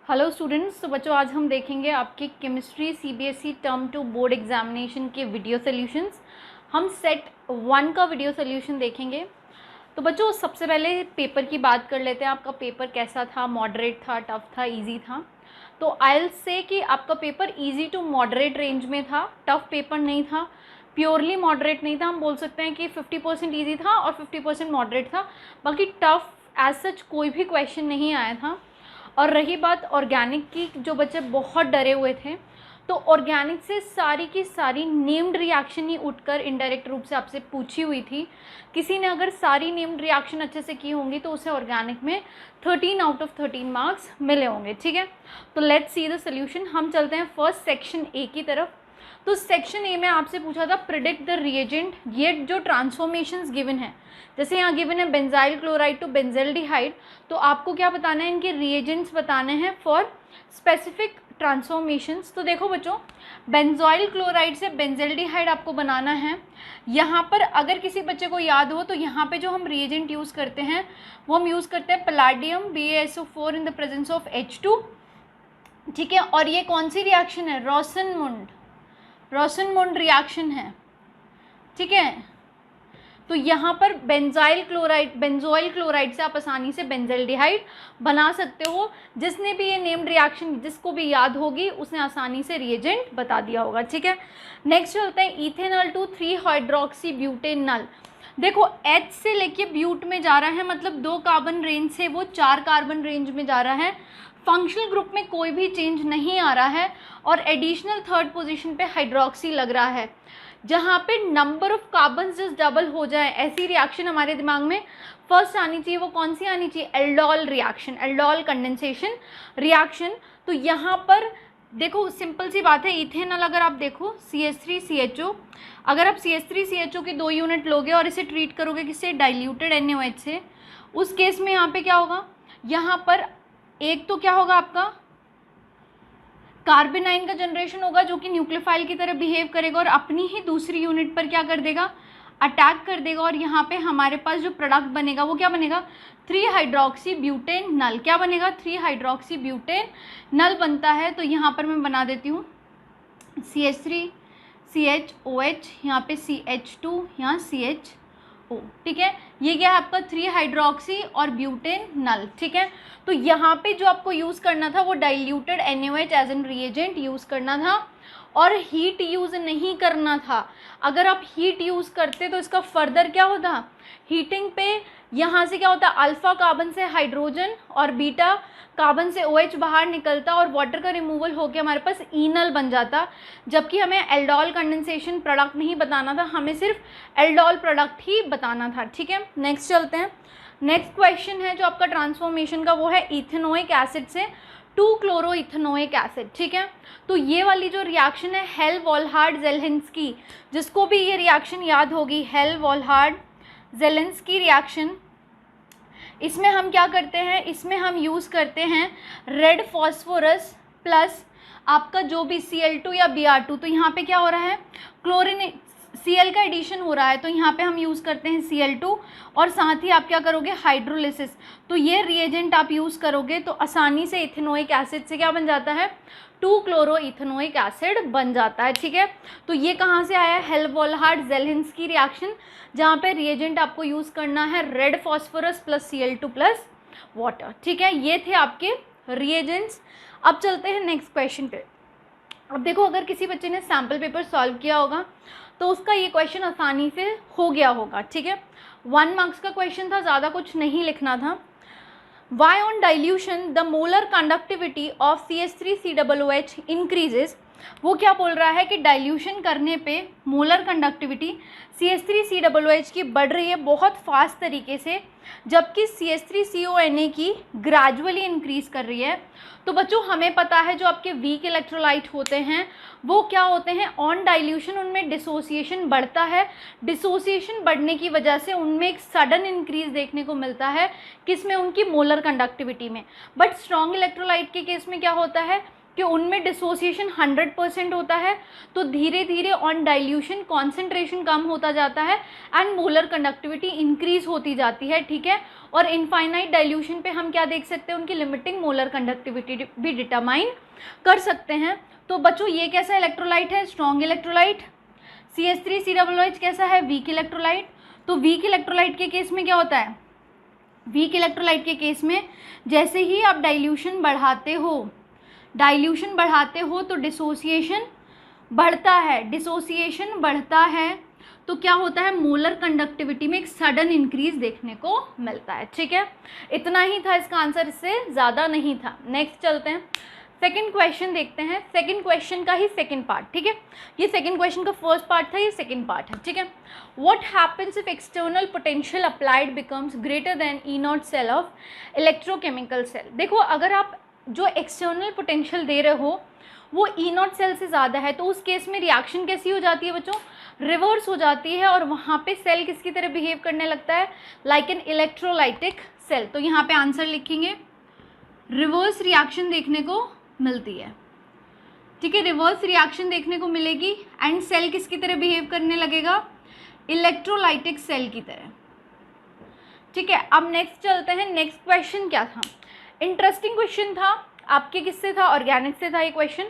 Hello students. तो बच्चों आज हम देखेंगे आपके chemistry CBSE term 2 board examination के वीडियो सॉल्यूशंस। हम सेट 1 का वीडियो सॉल्यूशन देखेंगे। तो बच्चों सबसे पहले पेपर की बात कर लेते हैं। आपका पेपर कैसा था? मॉडरेट था, टफ था, इजी था? तो आई विल से कि आपका paper easy to moderate range में था। टफ पेपर नहीं था, प्योरली मॉडरेट नहीं था। हम बोल सकते हैं कि 50% ईजी था और 50% मॉडरेट था। बाकी टफ एज सच कोई भी क्वेश्चन नहीं आया था। और रही बात ऑर्गेनिक की, जो बच्चे बहुत डरे हुए थे, तो ऑर्गेनिक से सारी की सारी नेम्ड रिएक्शन ही उठकर इनडायरेक्ट रूप से आपसे पूछी हुई थी। किसी ने अगर सारी नेम्ड रिएक्शन अच्छे से की होंगी तो उसे ऑर्गेनिक में 13 आउट ऑफ 13 मार्क्स मिले होंगे। ठीक है, तो लेट्स सी द सोल्यूशन। हम चलते हैं फर्स्ट सेक्शन ए की तरफ। तो सेक्शन ए में आपसे पूछा था प्रिडिक्ट द रिएजेंट। ये जो ट्रांसफॉर्मेशंस गिवन है, जैसे यहाँ गिवन है बेंजाइल क्लोराइड टू बेंजेल्डिहाइड, तो आपको क्या बताना है? इनके रिएजेंट्स बताने हैं फॉर स्पेसिफिक ट्रांसफॉर्मेशंस। तो देखो बच्चों, बेंजॉइल क्लोराइड से बेंजेल्डिहाइड आपको बनाना है। यहाँ पर अगर किसी बच्चे को याद हो तो यहाँ पे जो हम रिएजेंट यूज़ करते हैं वो हम यूज़ करते हैं palladium BaSO4 in the presence of H2। ठीक है, और ये कौन सी रिएक्शन है? रोसेनमुंड रिएक्शन है। ठीक है, तो यहाँ पर बेंजॉइल क्लोराइड से आप आसानी से बेंजेल्डिहाइड बना सकते हो। जिसने भी ये नेम्ड रिएक्शन जिसको भी याद होगी उसने आसानी से रिएजेंट बता दिया होगा। ठीक है, नेक्स्ट चलते हैं इथेनॉल टू 3 हाइड्रोक्सी ब्यूटेनॉल। देखो H से लेके ब्यूट में जा रहा है, मतलब 2 कार्बन रेंज से वो 4 कार्बन रेंज में जा रहा है। फंक्शनल ग्रुप में कोई भी चेंज नहीं आ रहा है और एडिशनल थर्ड पोजीशन पे हाइड्रोक्सी लग रहा है। जहाँ पे number of carbon just double हो जाए, ऐसी रिएक्शन हमारे दिमाग में फर्स्ट आनी चाहिए। वो कौन सी आनी चाहिए? Aldol reaction, aldol condensation reaction. तो यहाँ पर देखो सिंपल सी बात है, इथेनॉल अगर आप देखो CH3CHO, अगर आप CH3CHO की 2 यूनिट लोगे और इसे ट्रीट करोगे किससे? डाइल्यूटेड NaOH से, उस केस में यहाँ पे क्या होगा? यहाँ पर एक तो क्या होगा आपका कार्बेनाइन का जनरेशन होगा जो कि न्यूक्लियोफाइल की तरह बिहेव करेगा और अपनी ही दूसरी यूनिट पर क्या कर देगा? अटैक कर देगा। और यहाँ पे हमारे पास जो प्रोडक्ट बनेगा वो क्या बनेगा? 3 हाइड्रोक्सी ब्यूटेनॉल। क्या बनेगा? 3 हाइड्रोक्सी ब्यूटेनॉल बनता है। तो यहाँ पर मैं बना देती हूँ CH3CHOH, यहाँ पे CH2, यहाँ CHO। ठीक है, ये क्या है आपका? 3 हाइड्रोक्सी और ब्यूटेनॉल। ठीक है, तो यहाँ पे जो आपको यूज़ करना था वो diluted NaOH as an reagent use करना था और हीट यूज़ नहीं करना था। अगर आप हीट यूज़ करते तो इसका फर्दर क्या होता? हीटिंग पे यहाँ से क्या होता? अल्फ़ा कार्बन से हाइड्रोजन और बीटा कार्बन से OH बाहर निकलता और वाटर का रिमूवल होकर हमारे पास इनल बन जाता। जबकि हमें एल्डोल कंडेंसेशन प्रोडक्ट नहीं बताना था, हमें सिर्फ एल्डोल प्रोडक्ट ही बताना था। ठीक है, नेक्स्ट चलते हैं। नेक्स्ट क्वेश्चन है जो आपका ट्रांसफॉर्मेशन का, वो है इथेनोइक एसिड से 2-क्लोरोइथेनोइक एसिड। ठीक है, तो ये वाली जो रिएक्शन है हेल-वॉलहार्ड-ज़ेलेंस्की, जिसको भी ये रिएक्शन याद होगी, हेल-वॉलहार्ड-ज़ेलेंस्की रिएक्शन, इसमें हम क्या करते हैं? इसमें हम यूज़ करते हैं रेड फॉस्फोरस प्लस आपका जो भी Cl2 या Br2। तो यहाँ पे क्या हो रहा है? क्लोरीन Cl का एडिशन हो रहा है, तो यहाँ पे हम यूज़ करते हैं Cl2 और साथ ही आप क्या करोगे? हाइड्रोलिसिस। तो ये रिएजेंट आप यूज़ करोगे तो आसानी से इथेनोइक एसिड से क्या बन जाता है? 2-क्लोरोइथेनोइक एसिड बन जाता है। ठीक है, तो ये कहाँ से आया? हेल-वॉलहार्ड-ज़ेलेंस्की रिएक्शन, जहाँ पे रिएजेंट आपको यूज़ करना है red phosphorus plus Cl2 plus water. ठीक है, ये थे आपके रिएजेंट्स। अब चलते हैं नेक्स्ट क्वेश्चन पे। अब देखो, अगर किसी बच्चे ने सैम्पल पेपर सॉल्व किया होगा तो उसका ये क्वेश्चन आसानी से हो गया होगा। ठीक है, 1 मार्क्स का क्वेश्चन था, ज़्यादा कुछ नहीं लिखना था। Why on dilution the molar conductivity of CH3COOH increases? वो क्या बोल रहा है कि डाइल्यूशन करने पे मोलर कंडक्टिविटी CH3COOH की बढ़ रही है बहुत फास्ट तरीके से, जबकि CH3CONA की ग्रेजुअली इंक्रीज कर रही है। तो बच्चों हमें पता है जो आपके वीक इलेक्ट्रोलाइट होते हैं वो क्या होते हैं? ऑन डाइल्यूशन उनमें डिसोसिएशन बढ़ता है। डिसोसिएशन बढ़ने की वजह से उनमें एक सडन इंक्रीज देखने को मिलता है, किस में? उनकी मोलर कंडक्टिविटी में। बट स्ट्रॉन्ग इलेक्ट्रोलाइट के केस में क्या होता है? कि उनमें डिसोसिएशन 100% होता है, तो धीरे धीरे ऑन डाइल्यूशन कॉन्सेंट्रेशन कम होता जाता है एंड मोलर कंडक्टिविटी इंक्रीज होती जाती है, ठीक है। और इनफाइनाइट डाइल्यूशन पे हम क्या देख सकते हैं, उनकी लिमिटिंग मोलर कंडक्टिविटी भी डिटरमाइन कर सकते हैं। तो बच्चों ये कैसा इलेक्ट्रोलाइट है, स्ट्रॉन्ग इलेक्ट्रोलाइट। CH3COOH कैसा है, वीक इलेक्ट्रोलाइट। तो वीक इलेक्ट्रोलाइट के केस में क्या होता है, वीक इलेक्ट्रोलाइट के केस में जैसे ही आप डाइल्यूशन बढ़ाते हो तो डिसोसिएशन बढ़ता है, तो क्या होता है, मोलर कंडक्टिविटी में एक सडन इंक्रीज देखने को मिलता है, ठीक है। इतना ही था इसका आंसर, इससे ज़्यादा नहीं था। नेक्स्ट चलते हैं, सेकंड क्वेश्चन देखते हैं। सेकंड क्वेश्चन का ही सेकंड पार्ट, ठीक है। ये सेकंड क्वेश्चन का फर्स्ट पार्ट था, ये सेकंड पार्ट है, ठीक है। What happens if external potential applied becomes greater than E0 cell of electrochemical cell. देखो अगर आप जो एक्सटर्नल पोटेंशियल दे रहे हो वो E0 सेल से ज़्यादा है, तो उस केस में रिएक्शन कैसी हो जाती है बच्चों, रिवर्स हो जाती है, और वहाँ पे सेल किसकी तरह बिहेव करने लगता है, लाइक एन इलेक्ट्रोलाइटिक सेल। तो यहाँ पे आंसर लिखेंगे, रिवर्स रिएक्शन देखने को मिलती है, ठीक है, रिवर्स रिएक्शन देखने को मिलेगी एंड सेल किसकी तरह बिहेव करने लगेगा, इलेक्ट्रोलाइटिक सेल की तरह, ठीक है। अब नेक्स्ट चलते हैं, नेक्स्ट क्वेश्चन क्या था, इंटरेस्टिंग क्वेश्चन था, आपके किससे था, ऑर्गेनिक से था ये क्वेश्चन,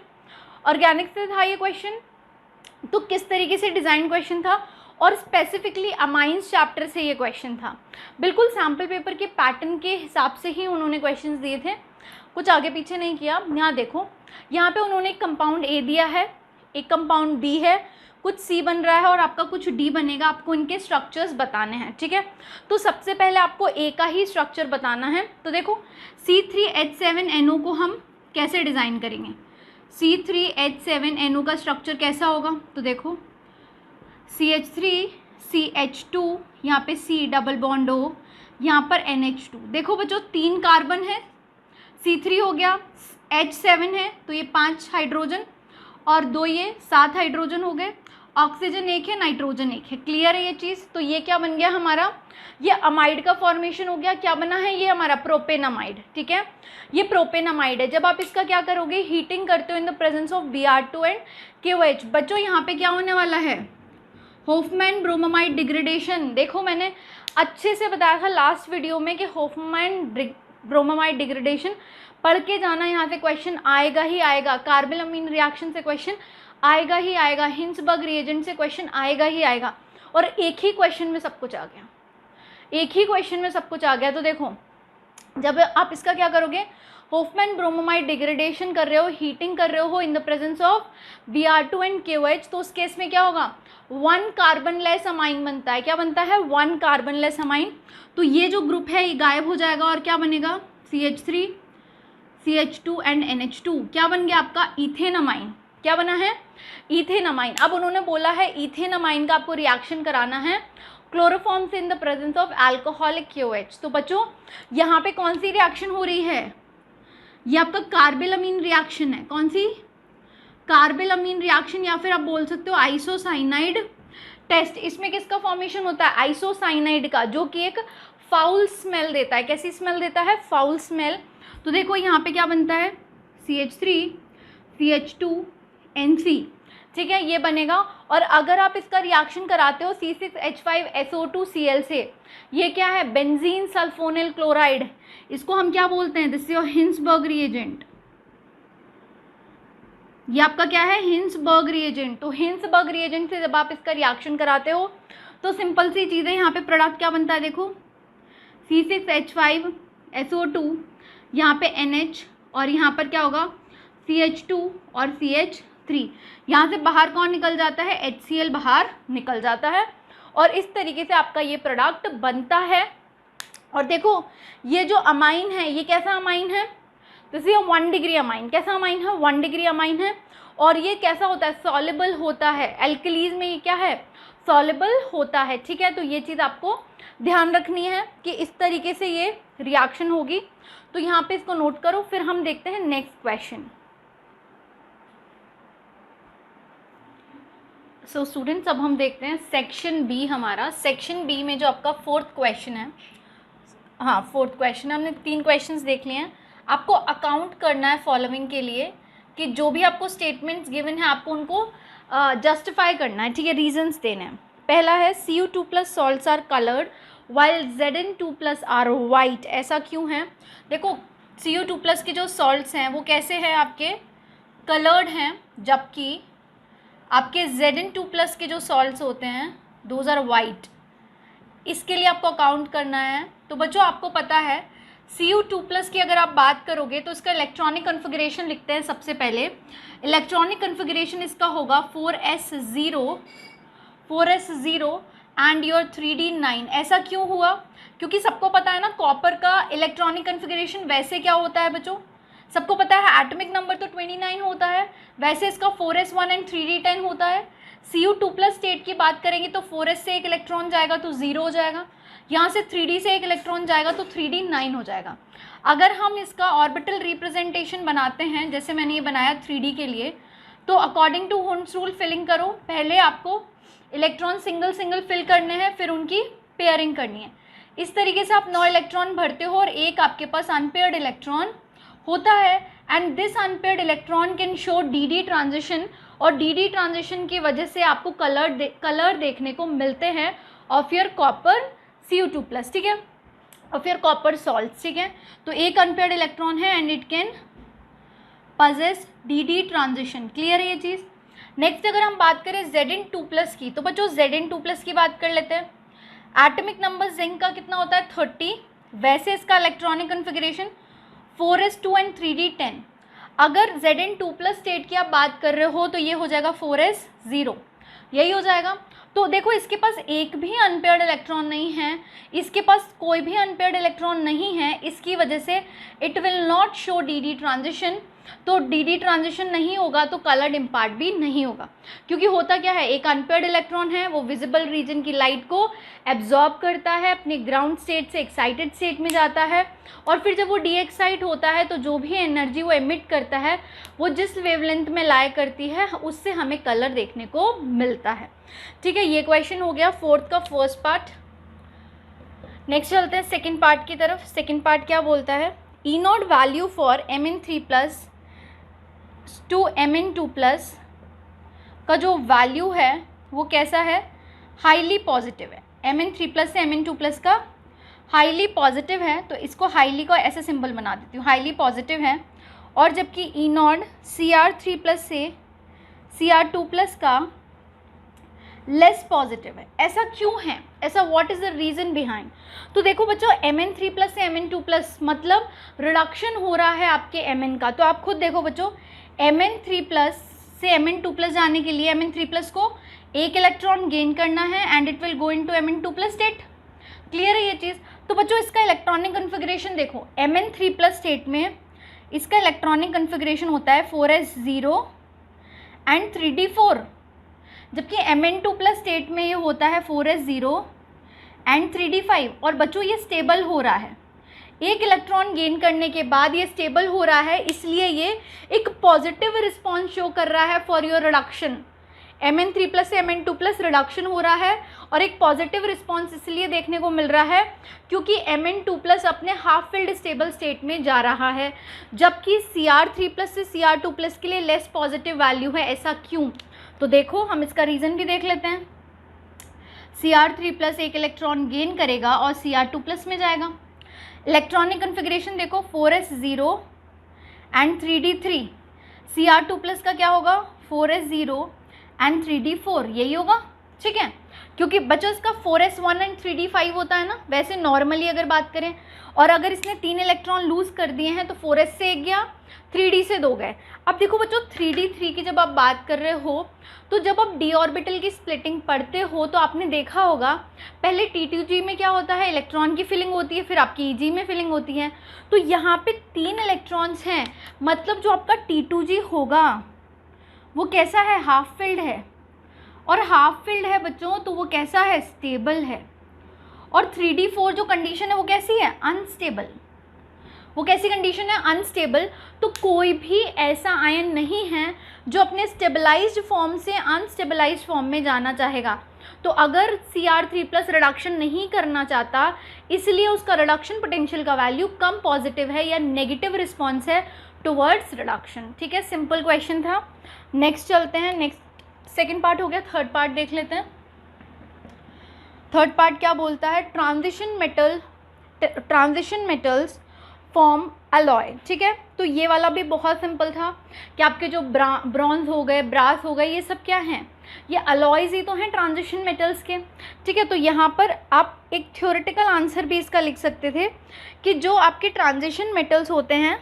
ऑर्गेनिक से था ये क्वेश्चन। तो किस तरीके से डिज़ाइन क्वेश्चन था, और स्पेसिफिकली अमाइंस चैप्टर से ये क्वेश्चन था, बिल्कुल सैम्पल पेपर के पैटर्न के हिसाब से ही उन्होंने क्वेश्चंस दिए थे, कुछ आगे पीछे नहीं किया। यहाँ देखो, यहाँ पे उन्होंने एक कंपाउंड ए दिया है, एक कंपाउंड बी है, कुछ सी बन रहा है और आपका कुछ डी बनेगा, आपको इनके स्ट्रक्चर्स बताने हैं, ठीक है। तो सबसे पहले आपको ए का ही स्ट्रक्चर बताना है। तो देखो C3H7NO को हम कैसे डिज़ाइन करेंगे, C3H7NO का स्ट्रक्चर कैसा होगा, तो देखो CH3 CH2, यहाँ पे C डबल बॉन्ड O, यहाँ पर NH2। देखो बच्चों 3 कार्बन है, C3 हो गया, H7 है तो ये 5 हाइड्रोजन और 2 ये 7 हाइड्रोजन हो गए, ऑक्सीजन 1 है, नाइट्रोजन 1 है। क्लियर है ये चीज़। तो ये क्या बन गया हमारा, ये अमाइड का फॉर्मेशन हो गया। क्या बना है, ये हमारा प्रोपेनामाइड, ठीक है, ये प्रोपेनामाइड है। जब आप इसका क्या करोगे, हीटिंग करते हो इन the presence of Br2 and KOH, बच्चों यहाँ पे क्या होने वाला है, होफमैन ब्रोमामाइड डिग्रेडेशन। देखो मैंने अच्छे से बताया था लास्ट वीडियो में कि होफमैन ब्रोमामाइड डिग्रेडेशन पढ़ के जाना, यहाँ से क्वेश्चन आएगा ही आएगा, कार्बेलामीन रिएक्शन से क्वेश्चन आएगा ही आएगा, हिंसबर्ग रिएजेंट से क्वेश्चन आएगा ही आएगा, और एक ही क्वेश्चन में सब कुछ आ गया, एक ही क्वेश्चन में सब कुछ आ गया। तो देखो जब आप इसका क्या करोगे, होफमैन ब्रोमामाइड डिग्रेडेशन कर रहे हो, हीटिंग कर रहे हो इन the presence of Br2 and KOH, तो उस केस में क्या होगा, 1 कार्बनलेस अमाइन बनता है। क्या बनता है, 1 कार्बनलेस अमाइन। तो ये जो ग्रुप है ये गायब हो जाएगा और क्या बनेगा, CH3 CH2 एंड NH2। क्या बन गया आपका, इथेन अमाइन। क्या बना है, इथेन अमाइन। अब उन्होंने बोला है इथेन अमाइन का आपको रिएक्शन कराना है क्लोरोफॉर्म से इन the presence of alcoholic KOH। तो बच्चों यहाँ पे कौन सी रिएक्शन हो रही है, ये आपका कार्बेलामीन रिएक्शन है। कौन सी, कार्बेलामीन रिएक्शन, या फिर आप बोल सकते हो आइसोसाइनाइड टेस्ट। इसमें किसका फॉर्मेशन होता है, आइसोसाइनाइड का, जो कि एक फाउल स्मेल देता है। कैसी स्मेल देता है, फाउल स्मेल। तो देखो यहाँ पे क्या बनता है, CH3 CH2 NC, ठीक है, ये बनेगा। और अगर आप इसका रिएक्शन कराते हो C6H5SO2Cl से, ये क्या है, बेंजीन सल्फोनिल क्लोराइड, इसको हम क्या बोलते हैं, दिस इज हिंसबर्ग रिएजेंट। ये आपका क्या है, हिंसबर्ग रिएजेंट। तो हिंसबर्ग रिएजेंट से जब आप इसका रिएक्शन कराते हो तो सिंपल सी चीज़ है, यहाँ पे प्रोडक्ट क्या बनता है, देखो C6H5SO2, यहाँ पे NH, और यहाँ पर क्या होगा CH2 और CH3। यहाँ से बाहर कौन निकल जाता है, HCl बाहर निकल जाता है, और इस तरीके से आपका ये प्रोडक्ट बनता है। और देखो ये जो अमाइन है, ये कैसा अमाइन है, दिस इज 1 डिग्री अमाइन। कैसा अमाइन है, 1 डिग्री अमाइन है। और ये कैसा होता है, सॉल्युबल होता है। एल्कलीज में ये क्या है, सॉल्युबल होता है, ठीक है। तो ये चीज़ आपको ध्यान रखनी है कि इस तरीके से ये रिएक्शन होगी। तो यहाँ पे इसको नोट करो। फिर हम देखते हैं नेक्स्ट क्वेश्चन। सो स्टूडेंट्स अब हम देखते हैं सेक्शन बी। हमारा सेक्शन बी में जो आपका 4th क्वेश्चन है, हाँ 4th क्वेश्चन, हमने 3 क्वेश्चंस देख लिए हैं। आपको अकाउंट करना है फॉलोइंग के लिए कि जो भी आपको स्टेटमेंट्स गिवन है आपको उनको जस्टिफाई करना है, ठीक है, रीजंस देने हैं। पहला है Cu2+ salts are coloured while Zn2+ are white. ऐसा क्यों है? देखो Cu2+ के जो सॉल्ट्स हैं वो कैसे हैं, आपके कलर्ड हैं, जबकि आपके Zn2+ के जो सॉल्ट्स होते हैं दोज आर वाइट। इसके लिए आपको अकाउंट करना है। तो बच्चों आपको पता है Cu2+ की अगर आप बात करोगे तो इसका इलेक्ट्रॉनिक कन्फिगरेशन लिखते हैं। सबसे पहले इलेक्ट्रॉनिक कन्फिगरेशन इसका होगा 4s0 एंड योर 3d9। ऐसा क्यों हुआ? क्योंकि सबको पता है ना कॉपर का इलेक्ट्रॉनिक कन्फिगरेशन वैसे क्या होता है बच्चों, सबको पता है एटॉमिक नंबर तो 29 होता है, वैसे इसका 4s1 एंड 3d10 होता है। Cu2+ स्टेट की बात करेंगे तो 4s से एक इलेक्ट्रॉन जाएगा तो 0 हो जाएगा, यहाँ से 3d से एक इलेक्ट्रॉन जाएगा तो 3d9 हो जाएगा। अगर हम इसका ऑर्बिटल रिप्रेजेंटेशन बनाते हैं जैसे मैंने ये बनाया 3d के लिए, तो according to Hund's rule filling करो। पहले आपको इलेक्ट्रॉन सिंगल सिंगल फिल करने हैं, फिर उनकी पेयरिंग करनी है। इस तरीके से आप 9 इलेक्ट्रॉन भरते हो और एक आपके पास अनपेयर्ड इलेक्ट्रॉन होता है and this unpaired electron can show D transition, और डी ट्रांजिशन की वजह से आपको कलर देखने को मिलते हैं ऑफ योर कॉपर Cu2+, ठीक है, ऑफ योर कॉपर सॉल्ट्स, ठीक है। तो एक अनपेयर्ड इलेक्ट्रॉन है and it can possess D transition. Clear है ये चीज़? नेक्स्ट अगर हम बात करें Zn2+ की, तो बच्चों Zn2+ की बात कर लेते हैं। एटॉमिक नंबर जिंक का कितना होता है 30, वैसे इसका electronic configuration 4s2 and 3d10। अगर Zn2+ स्टेट की आप बात कर रहे हो तो ये हो जाएगा 4s0, यही हो जाएगा। तो देखो इसके पास एक भी अनपेयर्ड इलेक्ट्रॉन नहीं है, इसके पास कोई भी अनपेयर्ड इलेक्ट्रॉन नहीं है, इसकी वजह से it will not show D transition. तो डी ट्रांजिशन नहीं होगा तो कलर्ड इम्पार्ट भी नहीं होगा, क्योंकि होता क्या है, एक अनपेयर्ड इलेक्ट्रॉन है वो विजिबल रीजन की लाइट को एब्जॉर्ब करता है, अपने ग्राउंड स्टेट से एक्साइटेड स्टेट में जाता है, और फिर जब वो डी एक्साइट होता है तो जो भी एनर्जी वो एमिट करता है वो जिस वेवलेंथ में लाई करती है उससे हमें कलर देखने को मिलता है। ठीक है, ये क्वेश्चन हो गया फोर्थ का फर्स्ट पार्ट। नेक्स्ट चलते हैं सेकेंड पार्ट की तरफ। सेकेंड पार्ट क्या बोलता है, E0 value for Mn3+ to Mn2+ का जो वैल्यू है वो कैसा है, हाईली पॉजिटिव है। Mn3+ से Mn2+ का हाईली पॉजिटिव है, तो इसको हाईली का ऐसे सिंबल बना देती हूँ, हाईली पॉजिटिव है। और जबकि E0 Cr3+ से Cr2+ का लेस पॉजिटिव है। ऐसा क्यों है, ऐसा what is the reason behind? तो देखो बच्चों Mn3+ से Mn2+ मतलब रिडक्शन हो रहा है आपके Mn का। तो आप खुद देखो बच्चों, Mn3+ से Mn2+ जाने के लिए Mn3+ को एक इलेक्ट्रॉन गेन करना है and it will go into Mn2+ state. Clear है ये चीज़? तो बच्चों इसका इलेक्ट्रॉनिक कन्फिगरेशन देखो, Mn3+ स्टेट में इसका इलेक्ट्रॉनिक कन्फिगरेशन होता है 4s0 एंड 3d4, जबकि Mn2+ स्टेट में ये होता है 4s0 एंड 3d5। और बच्चों ये स्टेबल हो रहा है, एक इलेक्ट्रॉन गेन करने के बाद ये स्टेबल हो रहा है, इसलिए ये एक पॉजिटिव रिस्पॉन्स शो कर रहा है फॉर योर रिडक्शन। Mn3+ से Mn2+ रिडक्शन हो रहा है और एक पॉजिटिव रिस्पॉन्स इसलिए देखने को मिल रहा है क्योंकि Mn2+ अपने हाफ फिल्ड स्टेबल स्टेट में जा रहा है, जबकि Cr3+ से Cr2+ के लिए लेस पॉजिटिव वैल्यू है। ऐसा क्यों? तो देखो हम इसका रीज़न भी देख लेते हैं। Cr3+ एक इलेक्ट्रॉन गेन करेगा और Cr2+ में जाएगा। इलेक्ट्रॉनिक कन्फिगरेशन देखो 4s0 एंड 3d3, Cr2+ का क्या होगा 4s0 एंड 3d4, यही होगा। ठीक है, क्योंकि बच्चों इसका 4s1 एंड 3d5 होता है ना, वैसे नॉर्मली अगर बात करें, और अगर इसने 3 इलेक्ट्रॉन लूज कर दिए हैं तो 4s से 1 गया, 3d से 2 गए। अब देखो बच्चों 3d3 की जब आप बात कर रहे हो तो जब आप d ऑर्बिटल की स्प्लिटिंग पढ़ते हो तो आपने देखा होगा पहले T2g में क्या होता है, इलेक्ट्रॉन की फिलिंग होती है, फिर आपकी Eg में फिलिंग होती है। तो यहाँ पे 3 इलेक्ट्रॉन्स हैं, मतलब जो आपका T2g होगा वो कैसा है, हाफ फिल्ड है, और हाफ फिल्ड है बच्चों तो वो कैसा है, स्टेबल है। और 3d4 जो कंडीशन है वो कैसी है, अनस्टेबल। वो कैसी कंडीशन है, अनस्टेबल। तो कोई भी ऐसा आयन नहीं है जो अपने स्टेबलाइज्ड फॉर्म से अनस्टेबलाइज्ड फॉर्म में जाना चाहेगा। तो अगर Cr3+ रिडक्शन नहीं करना चाहता, इसलिए उसका रिडक्शन पोटेंशियल का वैल्यू कम पॉजिटिव है या नेगेटिव रिस्पॉन्स है, टुवर्ड्स रिडक्शन। ठीक है, सिंपल क्वेश्चन था। नेक्स्ट चलते हैं, नेक्स्ट सेकंड पार्ट हो गया, थर्ड पार्ट देख लेते हैं। थर्ड पार्ट क्या बोलता है, ट्रांजिशन मेटल्स फॉर्म अलॉय। ठीक है, तो ये वाला भी बहुत सिंपल था कि आपके जो ब्रॉन्ज हो गए, ब्रास हो गए, ये सब क्या हैं, ये अलॉयज ही तो हैं ट्रांजिशन मेटल्स के। ठीक है, तो यहाँ पर आप एक थ्योरेटिकल आंसर भी इसका लिख सकते थे कि जो आपके ट्रांजिशन मेटल्स होते हैं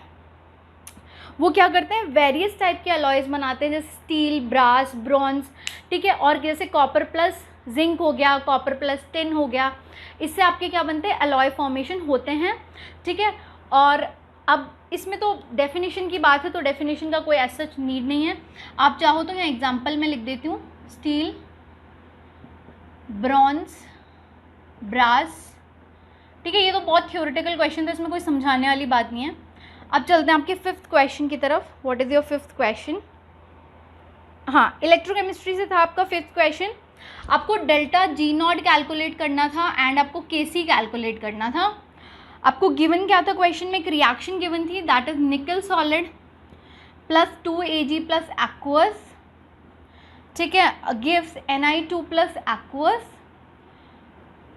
वो क्या करते हैं, वेरियस टाइप के अलॉयज बनाते हैं, जैसे स्टील, ब्रास, ब्रॉन्ज। ठीक है, और जैसे कॉपर प्लस जिंक हो गया, कॉपर प्लस टिन हो गया, इससे आपके क्या बनते हैं, अलॉय फॉर्मेशन होते हैं। ठीक है, और अब इसमें तो डेफिनेशन की बात है, तो डेफिनेशन का कोई ऐसा सच नीड नहीं है। आप चाहो तो यहाँ एग्जांपल में लिख देती हूँ, स्टील, ब्रॉन्ज, ब्रास। ठीक है, ये तो बहुत थ्योरेटिकल क्वेश्चन था, इसमें कोई समझाने वाली बात नहीं है। अब चलते हैं आपके फिफ्थ क्वेश्चन की तरफ। What is your fifth question? हाँ, इलेक्ट्रोकेमिस्ट्री से था आपका फिफ्थ क्वेश्चन। आपको डेल्टा जी नॉट कैलकुलेट करना था एंड आपको केसी कैलकुलेट करना था। आपको गिवन क्या था क्वेश्चन में, एक रिएक्शन गिवन थी, दैट इज निकल solid plus 2Ag plus aqueous. ठीक है, gives Na2 plus aqueous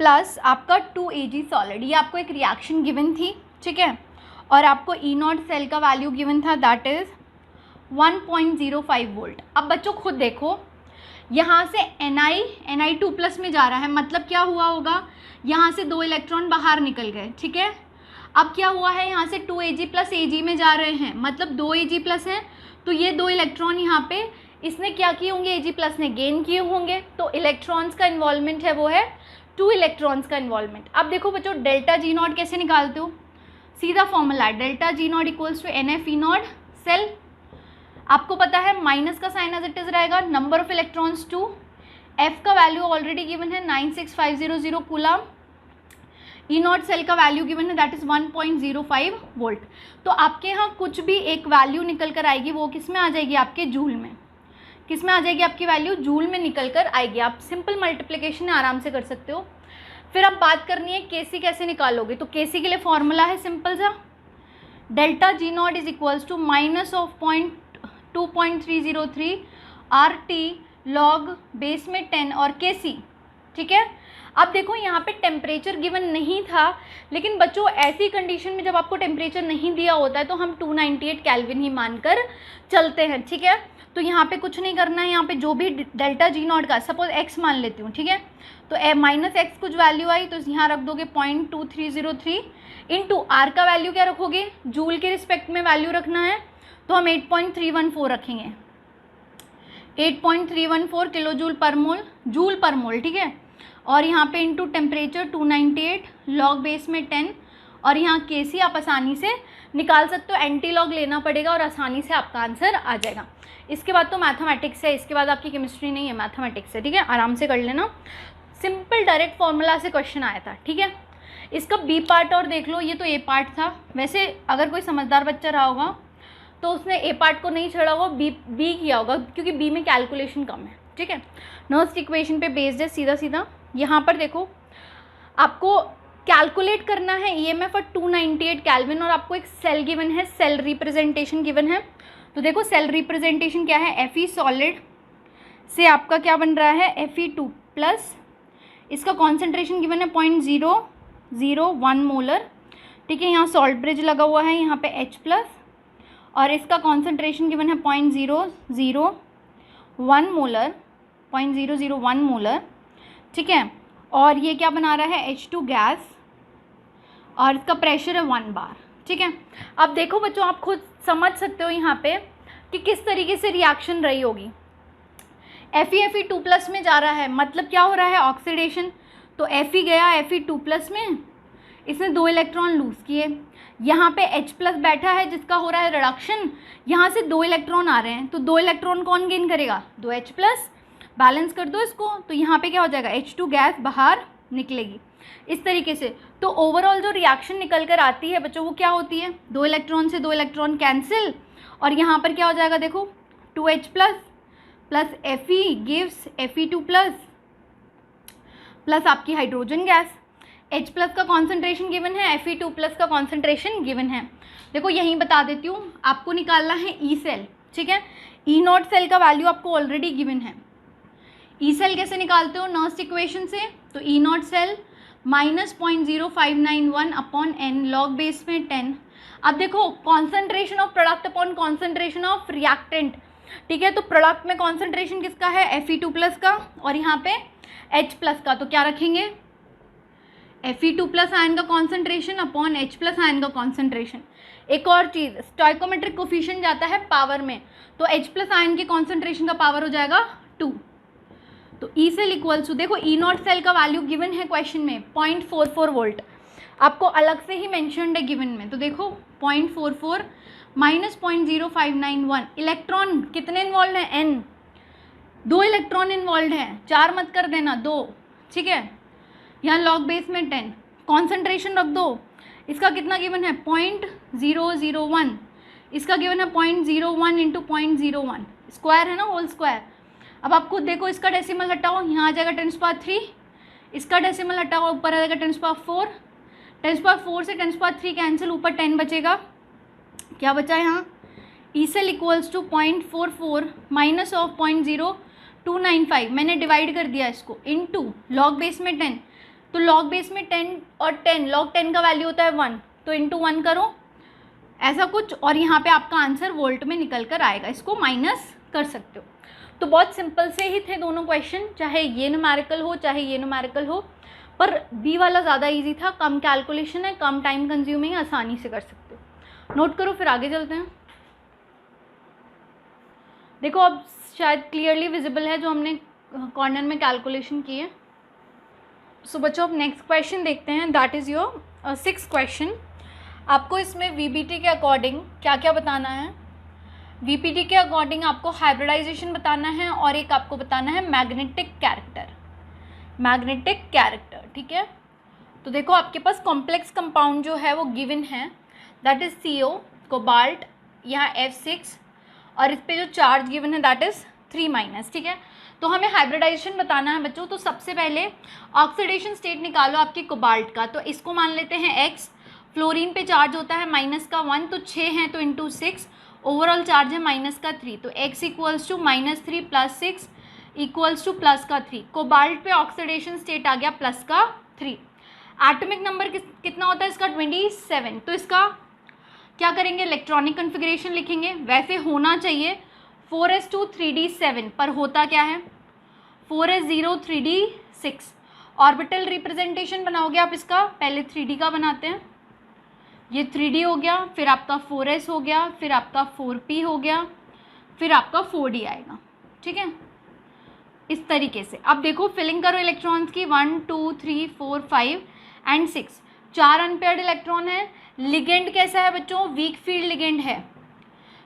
plus आपका 2Ag सॉलिड। ये आपको एक रिएक्शन गिवन थी। ठीक है, और आपको ई नॉट सेल का वैल्यू गिवन था, दैट इज 1.05 वोल्ट। अब बच्चों खुद देखो, यहाँ से Na2 प्लस में जा रहा है, मतलब क्या हुआ होगा, यहाँ से 2 इलेक्ट्रॉन बाहर निकल गए। ठीक है, अब क्या हुआ है, यहाँ से 2Ag प्लस Ag में जा रहे हैं, मतलब 2Ag प्लस है, तो ये 2 इलेक्ट्रॉन यहाँ पे इसने क्या किए होंगे, Ag प्लस ने गेन किए होंगे, तो इलेक्ट्रॉन्स का इन्वॉल्वमेंट है वो है 2 इलेक्ट्रॉन्स का इन्वॉल्वमेंट। अब देखो बच्चों, डेल्टा जी नॉट कैसे निकालते हो, सीधा फॉर्मूला है delta G naught equals to NF E naught cell. आपको पता है माइनस का साइन एज इट इज रहेगा, नंबर ऑफ इलेक्ट्रॉन्स 2, एफ का वैल्यू ऑलरेडी गिवन है 96500 कूलम, ई नॉट सेल का वैल्यू गिवन है दैट इज 1.05 वोल्ट। तो आपके यहाँ कुछ भी एक वैल्यू निकल कर आएगी, वो किस में आ जाएगी, आपके जूल में। किस में आ जाएगी आपकी वैल्यू, जूल में निकल कर आएगी। आप सिंपल मल्टीप्लिकेशन आराम से कर सकते हो। फिर अब बात करनी है केसी कैसे निकालोगे, तो केसी के लिए फॉर्मूला है सिंपल सा, delta G naught is equals to minus of 2.303 RT log base में 10 और KC। ठीक है, अब देखो यहाँ पे टेम्परेचर गिवन नहीं था, लेकिन बच्चों ऐसी कंडीशन में जब आपको टेम्परेचर नहीं दिया होता है तो हम 298 केल्विन ही मानकर चलते हैं। ठीक है, तो यहाँ पे कुछ नहीं करना है, यहाँ पे जो भी डेल्टा जी नॉट का सपोज x मान लेती हूँ। ठीक है, तो -x कुछ वैल्यू आई तो यहाँ रख दोगे 0.2303 इंटू आर का वैल्यू क्या रखोगे, जूल के रिस्पेक्ट में वैल्यू रखना है, तो हम 8.314 रखेंगे, 8.314 किलो जूल पर मोल। ठीक है, और यहाँ पे इंटू टेम्परेचर 298 लॉग बेस में 10, और यहाँ केसी आप आसानी से निकाल सकते हो, एंटी लॉग लेना पड़ेगा और आसानी से आपका आंसर आ जाएगा। इसके बाद तो मैथमेटिक्स है, इसके बाद आपकी केमिस्ट्री नहीं है, मैथमेटिक्स है। ठीक है, आराम से कर लेना, सिंपल डायरेक्ट फॉर्मूला से क्वेश्चन आया था। ठीक है, इसका बी पार्ट और देख लो, ये तो ए पार्ट था। वैसे अगर कोई समझदार बच्चा रहा होगा तो उसने ए पार्ट को नहीं छोड़ा होगा, बी किया होगा, क्योंकि बी में कैलकुलेशन कम है। ठीक है, नर्स इक्वेशन पे बेस्ड है सीधा सीधा। यहाँ पर देखो, आपको कैलकुलेट करना है EMF और 298 केल्विन, और आपको एक सेल गिवन है, सेल रिप्रेजेंटेशन गिवन है। तो देखो सेल रिप्रेजेंटेशन क्या है, Fe सॉलिड से आपका क्या बन रहा है, Fe2 प्लस, इसका कॉन्सेंट्रेशन गिवन है 0.001 मोलर। ठीक है, यहाँ सॉल्ट ब्रिज लगा हुआ है, यहाँ पे H प्लस, और इसका कॉन्सेंट्रेशन गिवन है 0.001 मोलर। ठीक है, और ये क्या बना रहा है, H2 गैस, और इसका प्रेशर है 1 बार। ठीक है, अब देखो बच्चों, आप खुद समझ सकते हो यहाँ पे कि किस तरीके से रिएक्शन रही होगी। Fe2 प्लस में जा रहा है, मतलब क्या हो रहा है, ऑक्सीडेशन। तो Fe गया Fe2 प्लस में, इसने 2 इलेक्ट्रॉन लूज किए, यहाँ पे H प्लस बैठा है जिसका हो रहा है रिडक्शन, यहाँ से 2 इलेक्ट्रॉन आ रहे हैं, तो 2 इलेक्ट्रॉन कौन गेन करेगा, 2H प्लस। बैलेंस कर दो इसको, तो यहाँ पे क्या हो जाएगा, H2 गैस बाहर निकलेगी इस तरीके से। तो ओवरऑल जो रिएक्शन निकल कर आती है बच्चों, वो क्या होती है, 2 इलेक्ट्रॉन से 2 इलेक्ट्रॉन कैंसिल, और यहाँ पर क्या हो जाएगा, देखो 2H plus plus Fe gives Fe2 plus plus आपकी हाइड्रोजन गैस। H प्लस का कॉन्सेंट्रेशन गिवन है, Fe2+ का कॉन्सेंट्रेशन गिवन है। देखो यहीं बता देती हूँ, आपको निकालना है ई सेल, ठीक है। ई नॉट सेल का वैल्यू आपको ऑलरेडी गिवन है। ई सेल कैसे निकालते हो नर्स्ट इक्वेशन से, तो E naught cell -0.0591 upon n log base में 10। अब देखो concentration of product upon concentration of reactant, ठीक है। तो प्रोडक्ट में कॉन्सेंट्रेशन किसका है, Fe2+ का, और यहाँ पे H प्लस का, तो क्या रखेंगे Fe2+ आयन का concentration upon H plus ion का कॉन्सेंट्रेशन। एक और चीज़, स्टोइकोमेट्रिक कोफिशिएंट जाता है पावर में, तो H प्लस आयन के कॉन्सेंट्रेशन का पावर हो जाएगा 2। तो ई सेल इक्वल्स टू, देखो ई नॉट सेल का वैल्यू गिवन है क्वेश्चन में 0.44 वोल्ट, आपको अलग से ही मेंशन्ड है गिवन में। तो देखो 0.44 माइनस 0.0591, इलेक्ट्रॉन कितने इन्वॉल्व हैं, n, 2 इलेक्ट्रॉन इन्वॉल्व हैं, 4 मत कर देना, 2, ठीक है। यहाँ लॉग बेस में 10, कॉन्सेंट्रेशन रख दो, इसका कितना गिवन है 0.001, इसका गिवन है 0.01 इंटू 0.01, स्क्वायर है ना, होल स्क्वायर। अब आप खुद देखो, इसका डेसिमल हटाओ, यहाँ आ जाएगा 10⁻3, इसका डेसिमल हटाओ, ऊपर आ जाएगा 10⁻4, 10⁻4 से 10⁻3 कैंसिल, ऊपर 10 बचेगा, क्या बचा यहाँ, E cell equals to 0.44 minus of 0.0295, मैंने डिवाइड कर दिया इसको इनटू लॉग बेस में 10, तो लॉग बेस में 10 और 10, लॉग 10 का वैल्यू होता है 1, तो इंटू 1 करो, ऐसा कुछ, और यहाँ पे आपका आंसर वोल्ट में निकल कर आएगा, इसको माइनस कर सकते हो। तो बहुत सिंपल से ही थे दोनों क्वेश्चन, चाहे ये न्यूमेरिकल हो चाहे ये न्यूमेरिकल हो, पर बी वाला ज़्यादा इजी था, कम कैलकुलेशन है, कम टाइम कंज्यूमिंग है, आसानी से कर सकते हो। नोट करो, फिर आगे चलते हैं। देखो अब शायद क्लियरली विजिबल है जो हमने कॉर्नर में कैलकुलेशन की है। सो बच्चों अब नेक्स्ट क्वेश्चन देखते हैं, that is your 6th question. आपको इसमें वीबीटी के अकॉर्डिंग क्या क्या बताना है, वीपीटी के अकॉर्डिंग आपको हाइब्रिडाइजेशन बताना है, और एक आपको बताना है मैग्नेटिक कैरेक्टर, मैग्नेटिक कैरेक्टर, ठीक है। तो देखो आपके पास कॉम्प्लेक्स कंपाउंड जो है वो गिवन है, दैट इज CO, कोबाल्ट, यहाँ F6, और इस पे जो चार्ज गिवन है दैट इज 3-, ठीक है। तो हमें हाइब्रिडाइजेशन बताना है बच्चों, तो सबसे पहले ऑक्सीडेशन स्टेट निकालो आपकी कोबाल्ट का, तो इसको मान लेते हैं X, फ्लोरीन पे चार्ज होता है -1, तो 6 हैं तो इंटू 6, ओवरऑल चार्ज है -3, तो x equals to -3 + 6 equals to +3, cobalt पे ऑक्सीडेशन स्टेट आ गया +3। एटॉमिक नंबर कितना होता है इसका 27, तो इसका क्या करेंगे, इलेक्ट्रॉनिक कन्फिग्रेशन लिखेंगे, वैसे होना चाहिए 4s2 3d7, पर होता क्या है 4s0 3d6। ऑर्बिटल रिप्रेजेंटेशन बनाओगे आप इसका, पहले 3d का बनाते हैं, ये 3d हो गया, फिर आपका 4s हो गया, फिर आपका 4p हो गया, फिर आपका 4d आएगा, ठीक है, इस तरीके से। अब देखो फिलिंग करो इलेक्ट्रॉन्स की, 1 2 3 4 5 एंड 6, 4 अनपेयर्ड इलेक्ट्रॉन है। लिगेंड कैसा है बच्चों, वीक फील्ड लिगेंड है,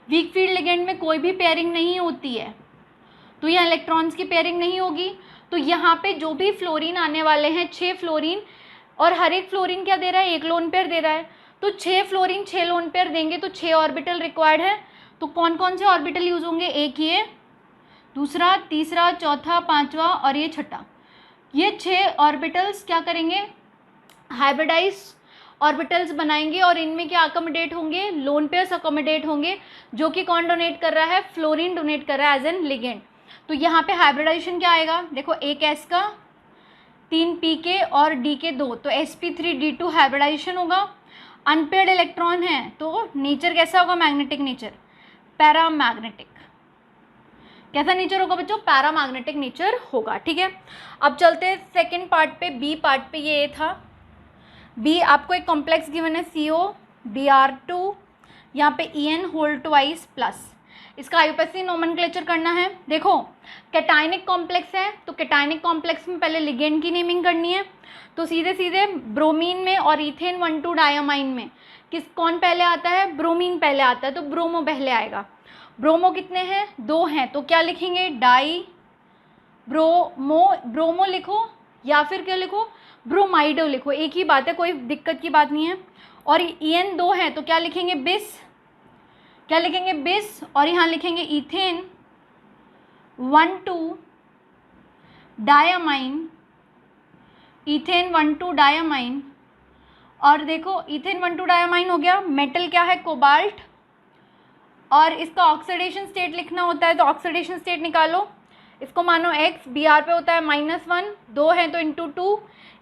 वीक फील्ड लिगेंड में कोई भी पेयरिंग नहीं होती है, तो यहाँ इलेक्ट्रॉन्स की पेयरिंग नहीं होगी। तो यहाँ पे जो भी फ्लोरीन आने वाले हैं 6 फ्लोरीन, और हर एक फ्लोरीन क्या दे रहा है, 1 लोन पेयर दे रहा है, तो 6 फ्लोरीन 6 लोन पेयर देंगे, तो 6 ऑर्बिटल रिक्वायर्ड है। तो कौन कौन से ऑर्बिटल यूज होंगे, एक ये, दूसरा, तीसरा, चौथा, पांचवा और ये छठा, ये 6 ऑर्बिटल्स क्या करेंगे, हाइब्रिडाइज ऑर्बिटल्स बनाएंगे, और इनमें क्या अकोमोडेट होंगे, लोन पेयर्स अकोमोडेट होंगे, जो कि कौन डोनेट कर रहा है, फ्लोरीन डोनेट कर रहा है एज एन लिगेंड। तो यहाँ पे हाइब्रिडाइजेशन क्या आएगा, देखो एक S का, 3 P के और D के 2, तो sp3d2 हाइब्रिडाइजेशन होगा। अनपेयर्ड इलेक्ट्रॉन है तो नेचर कैसा होगा, मैग्नेटिक नेचर, पैरामैग्नेटिक, कैसा नेचर होगा बच्चों, पैरामैग्नेटिक नेचर होगा, ठीक है। अब चलते हैं सेकंड पार्ट पे, बी पार्ट पे। ये था बी, आपको एक कॉम्प्लेक्स गिवन है CO Br2, यहाँ पे En होल ट्वाइस प्लस, इसका आईयूपीएसी नोमेनक्लेचर करना है। देखो कैटायनिक कॉम्प्लेक्स है, तो कैटायनिक कॉम्प्लेक्स में पहले लिगेंड की नेमिंग करनी है, तो सीधे सीधे ब्रोमीन में और इथेन 1,2 डायमाइन में कौन पहले आता है, ब्रोमीन पहले आता है, तो ब्रोमो पहले आएगा। ब्रोमो कितने हैं, 2 हैं, तो क्या लिखेंगे, डाई ब्रोमो लिखो, या फिर क्या लिखो, ब्रोमाइडो लिखो, एक ही बात है, कोई दिक्कत की बात नहीं है। और En 2 है तो क्या लिखेंगे, बिस, क्या लिखेंगे, बिस, और यहाँ लिखेंगे इथेन 1,2 डायमाइन इथेन 1,2 डायामाइन, और देखो इथेन 1,2 डायामाइन हो गया, मेटल क्या है कोबाल्ट, और इसका ऑक्सीडेशन स्टेट लिखना होता है तो ऑक्सीडेशन स्टेट निकालो, इसको मानो x, Br पे होता है -1, 2 है तो ×2,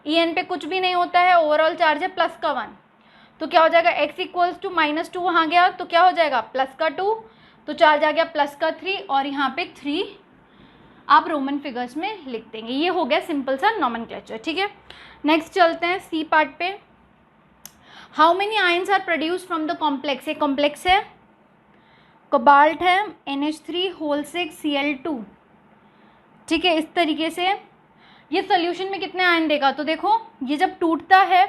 En पे कुछ भी नहीं होता है, ओवरऑल चार्ज है प्लस का 1, तो क्या हो जाएगा x इक्वल्स टू -2 वहाँ गया तो क्या हो जाएगा प्लस का 2, तो चार्ज आ गया प्लस का 3, और यहाँ पे 3 आप रोमन फिगर्स में लिख देंगे। ये हो गया सिंपल सा नॉमेनक्लेचर, ठीक है। नेक्स्ट चलते हैं सी पार्ट पे। How many ions are produce from the complex, ये कॉम्प्लेक्स है, कोबाल्ट है, NH3 Cl2, ठीक है। इस तरीके से ये सोल्यूशन में कितने आयन देगा, तो देखो ये जब टूटता है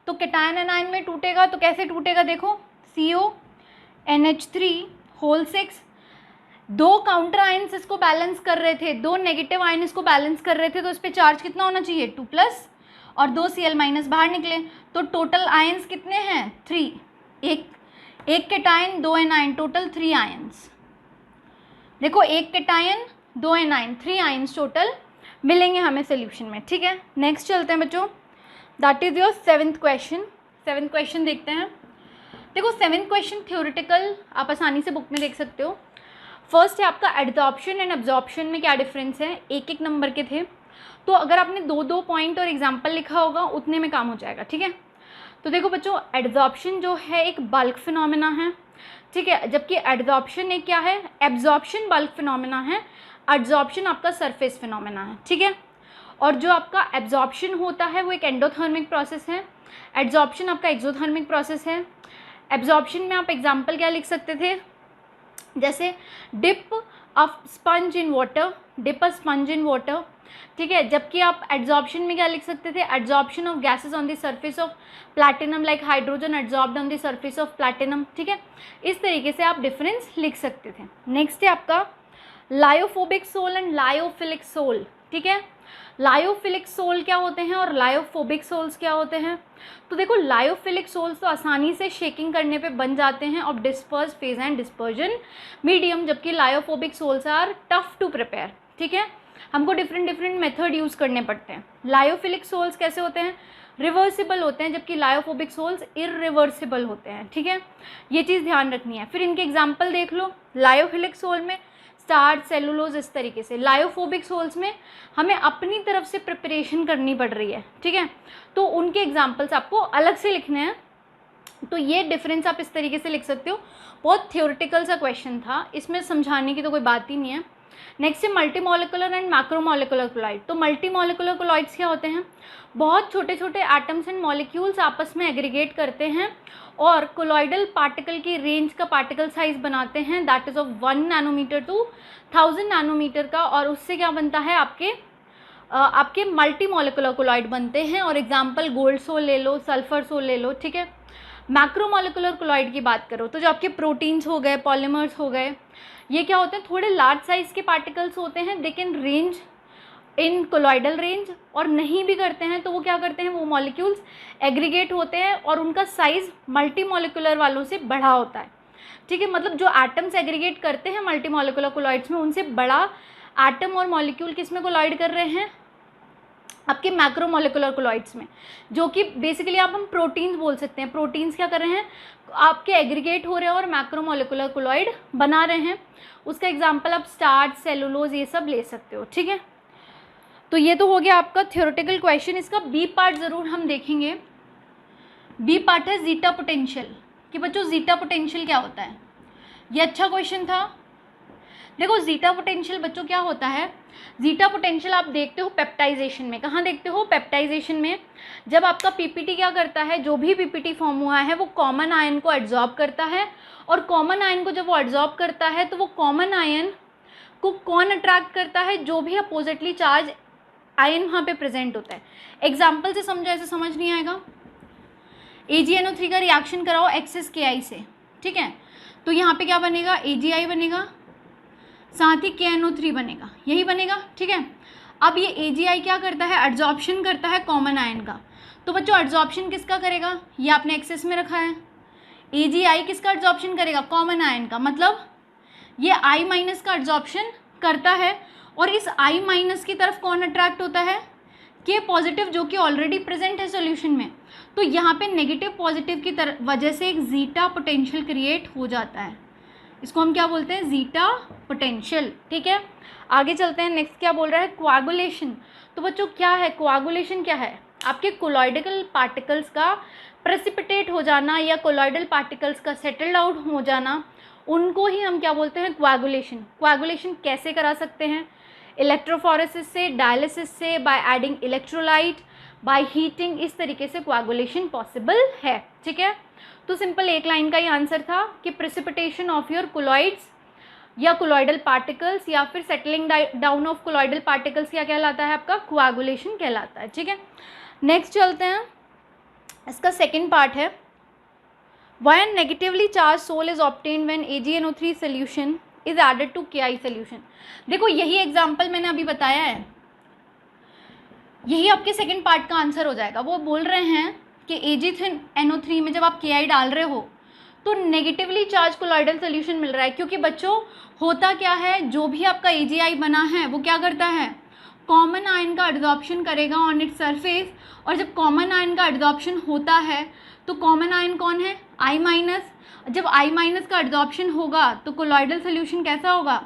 तो कैटायन एनायन में टूटेगा, तो कैसे टूटेगा देखो, CO NH3 दो काउंटर आयंस इसको बैलेंस कर रहे थे, दो नेगेटिव आयन इसको बैलेंस कर रहे थे, तो इस पर चार्ज कितना होना चाहिए 2+, और 2 Cl- बाहर निकले, तो टोटल आयंस कितने हैं 3, एक कैटायन 2 एनायन, टोटल 3 आयंस। देखो एक कैटायन 2 एनायन, 3 आयंस टोटल मिलेंगे हमें सोल्यूशन में, ठीक है। नेक्स्ट चलते हैं बच्चों, that is your 7th question. 7th question देखते हैं। देखो 7th क्वेश्चन थ्योरेटिकल आप आसानी से बुक में देख सकते हो। फर्स्ट है आपका एड्जॉर्प्शन एंड एब्जॉर्प्शन में क्या डिफरेंस है, एक नंबर के थे, तो अगर आपने 2 पॉइंट और एग्जाम्पल लिखा होगा उतने में काम हो जाएगा, ठीक है। तो देखो बच्चों एड्जॉर्प्शन जो है एक बल्क फिनोमेना है, ठीक है, जबकि एड्जॉर्प्शन एक क्या है, एब्जॉर्प्शन बल्क फिनोमेना है, एड्जॉर्प्शन आपका सरफेस फिनोमेना है, ठीक है। और जो आपका एब्जॉर्प्शन होता है वो एक एंडोथर्मिक प्रोसेस है, एड्जॉर्प्शन आपका एक्सोथर्मिक प्रोसेस है। एब्जॉर्प्शन में आप एग्जांपल क्या लिख सकते थे, जैसे dip a sponge in water, dip a sponge in water, ठीक है। जबकि आप एड्जॉर्प्शन में क्या लिख सकते थे, adsorption of gases on the surface of platinum like hydrogen adsorbed on the surface of platinum, ठीक है। इस तरीके से आप डिफरेंस लिख सकते थे। नेक्स्ट है आपका lyophobic sol and lyophilic sol, ठीक है। लायोफिलिक सोल क्या होते हैं और लायोफोबिक सोल्स क्या होते हैं, तो देखो लायोफिलिक सोल्स तो आसानी से शेकिंग करने पे बन जाते हैं of disperse phase and dispersion medium, जबकि lyophobic sols are tough to prepare, ठीक है। हमको डिफरेंट मेथड यूज़ करने पड़ते हैं। लायोफिलिक सोल्स कैसे होते हैं, रिवर्सिबल होते हैं, जबकि लायोफोबिक सोल्स इरिवर्सिबल होते हैं, ठीक है। ये चीज़ ध्यान रखनी है। फिर इनके एग्जाम्पल देख लो, लायोफिलिक सोल में स्टार्च, सेलुलोज, इस तरीके से। लायोफोबिक सोल्स में हमें अपनी तरफ से प्रिपरेशन करनी पड़ रही है, ठीक है, तो उनके एग्जाम्पल्स आपको अलग से लिखने हैं। तो ये डिफरेंस आप इस तरीके से लिख सकते हो। बहुत थ्योरेटिकल सा क्वेश्चन था, इसमें समझाने की तो कोई बात ही नहीं है। नेक्स्ट है मल्टीमोलिकुलर एंड मैक्रोमोलिकुलर कोलॉइड। तो मल्टीमोलिकुलर कोलॉइड्स क्या होते हैं, बहुत छोटे छोटे एटम्स एंड मॉलिक्यूल्स आपस में एग्रीगेट करते हैं और कोलॉइडल पार्टिकल की रेंज का पार्टिकल साइज बनाते हैं, that is of 1 nanometre to 1000 nanometre का, और उससे क्या बनता है आपके मल्टीमोलिकुलर कोलॉइड बनते हैं। और एग्जाम्पल गोल्ड सोल ले लो, सल्फर सोल ले लो, ठीक है। मैक्रोमोलिकुलर कोलॉइड की बात करो तो जो आपके प्रोटीन्स हो गए, पॉलीमर्स हो गए, ये क्या होते हैं, थोड़े लार्ज साइज के पार्टिकल्स होते हैं, they can range in colloidal range, और नहीं भी करते हैं तो वो क्या करते हैं, वो मॉलिक्यूल्स एग्रीगेट होते हैं और उनका साइज मल्टीमोलिकुलर वालों से बड़ा होता है, ठीक है। मतलब जो एटम्स एग्रीगेट करते हैं मल्टीमोलिकुलर कोलॉइड्स में, उनसे बड़ा एटम और मॉलिक्यूल किस में कोलॉइड कर रहे हैं, आपके मैक्रोमोलिकुलर कोलॉइड्स में, जो कि बेसिकली हम प्रोटीन्स बोल सकते हैं। प्रोटीन्स क्या कर रहे हैं, आपके एग्रीगेट हो रहे हैं और मैक्रोमोलिकुलर कोलॉइड बना रहे हैं। उसका एग्जांपल आप स्टार्च, सेलुलोज, ये सब ले सकते हो, ठीक है। तो ये तो हो गया आपका थ्योरेटिकल क्वेश्चन। इसका बी पार्ट ज़रूर हम देखेंगे। बी पार्ट है जीटा पोटेंशियल, कि बच्चों जीटा पोटेंशियल क्या होता है। ये अच्छा क्वेश्चन था। देखो जीटा पोटेंशियल बच्चों क्या होता है, जीटा पोटेंशियल आप देखते हो पेप्टाइजेशन में। कहाँ देखते हो, पेप्टाइजेशन में। जब आपका पीपीटी क्या करता है, जो भी पीपीटी फॉर्म हुआ है वो कॉमन आयन को एब्जॉर्ब करता है, और कॉमन आयन को जब वो एब्जॉर्ब करता है तो वो कॉमन आयन को कौन अट्रैक्ट करता है, जो भी अपोजिटली चार्ज आयन वहाँ पे प्रेजेंट होता है। एग्जाम्पल से समझो, ऐसे समझ नहीं आएगा। AgNO3 का रिएक्शन कराओ XsKi से, ठीक है, तो यहाँ पे क्या बनेगा, AgI बनेगा, साथ ही KNO3 बनेगा, यही बनेगा, ठीक है। अब ये AgI क्या करता है, एड्जॉर्प्शन करता है कॉमन आयन का। तो बच्चों एड्जॉर्प्शन किसका करेगा, ये आपने एक्सेस में रखा है। AgI किसका एड्जॉर्प्शन करेगा, कॉमन आयन का, मतलब ये I माइनस का एड्जॉर्प्शन करता है, और इस I माइनस की तरफ कौन अट्रैक्ट होता है, के पॉजिटिव जो कि ऑलरेडी प्रेजेंट है सॉल्यूशन में, तो यहाँ पे नेगेटिव पॉजिटिव की वजह से एक जीटा पोटेंशियल क्रिएट हो जाता है। इसको हम क्या बोलते हैं? Zeta potential. ठीक है, आगे चलते हैं। नेक्स्ट क्या बोल रहा है? कोआगुलेशन। तो बच्चों क्या है कोआगुलेशन? क्या है? आपके कोलॉइडल पार्टिकल्स का प्रेसिपिटेट हो जाना या कोलॉइडल पार्टिकल्स का सेटल्ड आउट हो जाना, उनको ही हम क्या बोलते हैं? कोआगुलेशन। कोआगुलेशन कैसे करा सकते हैं? इलेक्ट्रोफोरेसिस से, डायलिसिस से, by adding electrolyte, by heating, इस तरीके से कोआगुलेशन पॉसिबल है। ठीक है, तो सिंपल एक लाइन का ही आंसर था कि प्रेसिपिटेशन ऑफ योर कोलॉइड्स या कोलॉइडल पार्टिकल्स या फिर settling down of colloidal particles क्या कहलाता है? आपका कोआगुलेशन कहलाता है। ठीक है, नेक्स्ट चलते हैं। इसका सेकेंड पार्ट है when negatively charge sol is obtained when AgNO3 solution is added to KI solution. देखो यही एग्जाम्पल मैंने अभी बताया है, यही आपके सेकेंड पार्ट का आंसर हो जाएगा। वो बोल रहे हैं कि AgNO3 में जब आप KI डाल रहे हो तो नेगेटिवली चार्ज कोलॉइडल सोल्यूशन मिल रहा है, क्योंकि बच्चों होता क्या है, जो भी आपका AgI बना है वो क्या करता है? कॉमन आयन का एब्जॉर्प्शन करेगा ऑन इट्स सरफेस, और जब कॉमन आयन का एब्जॉर्प्शन होता है तो कॉमन आयन कौन है? I-। जब I- का एब्जॉर्प्शन होगा तो कोलॉइडल सोल्यूशन कैसा होगा?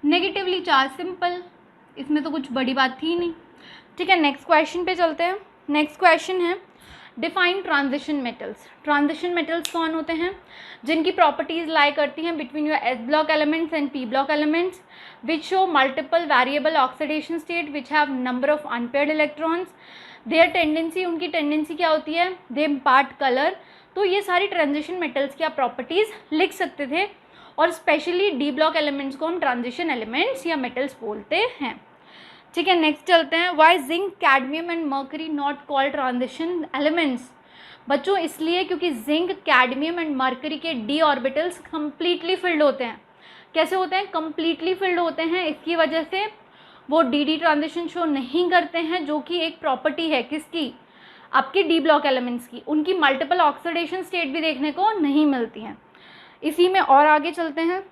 Negatively charge. सिंपल, इसमें तो कुछ बड़ी बात थी नहीं। ठीक है, नेक्स्ट क्वेश्चन पे चलते हैं। Next question is define transition metals. Transition metals कौन होते हैं? जिनकी प्रॉपर्टीज लाई करती हैं between your S block elements and P block elements which show multiple variable oxidation state which have number of unpaired electrons. Their tendency, उनकी tendency क्या होती है? They impart colour. तो ये सारी ट्रांजिशन मेटल्स की आप प्रॉपर्टीज लिख सकते थे, और स्पेशली D ब्लॉक एलिमेंट्स को हम ट्रांजिशन एलिमेंट्स या मेटल्स बोलते हैं। ठीक है, नेक्स्ट चलते हैं। Why zinc, cadmium and mercury not called transition elements. बच्चों इसलिए क्योंकि जिंक, कैडमियम एंड मर्करी के D ऑर्बिटल्स कंप्लीटली फिल्ड होते हैं। कैसे होते हैं? कंप्लीटली फिल्ड होते हैं। इसकी वजह से वो DD ट्रांजिशन शो नहीं करते हैं, जो कि एक प्रॉपर्टी है किसकी? आपके D ब्लॉक एलिमेंट्स की। उनकी मल्टीपल ऑक्सीडेशन स्टेट भी देखने को नहीं मिलती हैं। इसी में और आगे चलते हैं।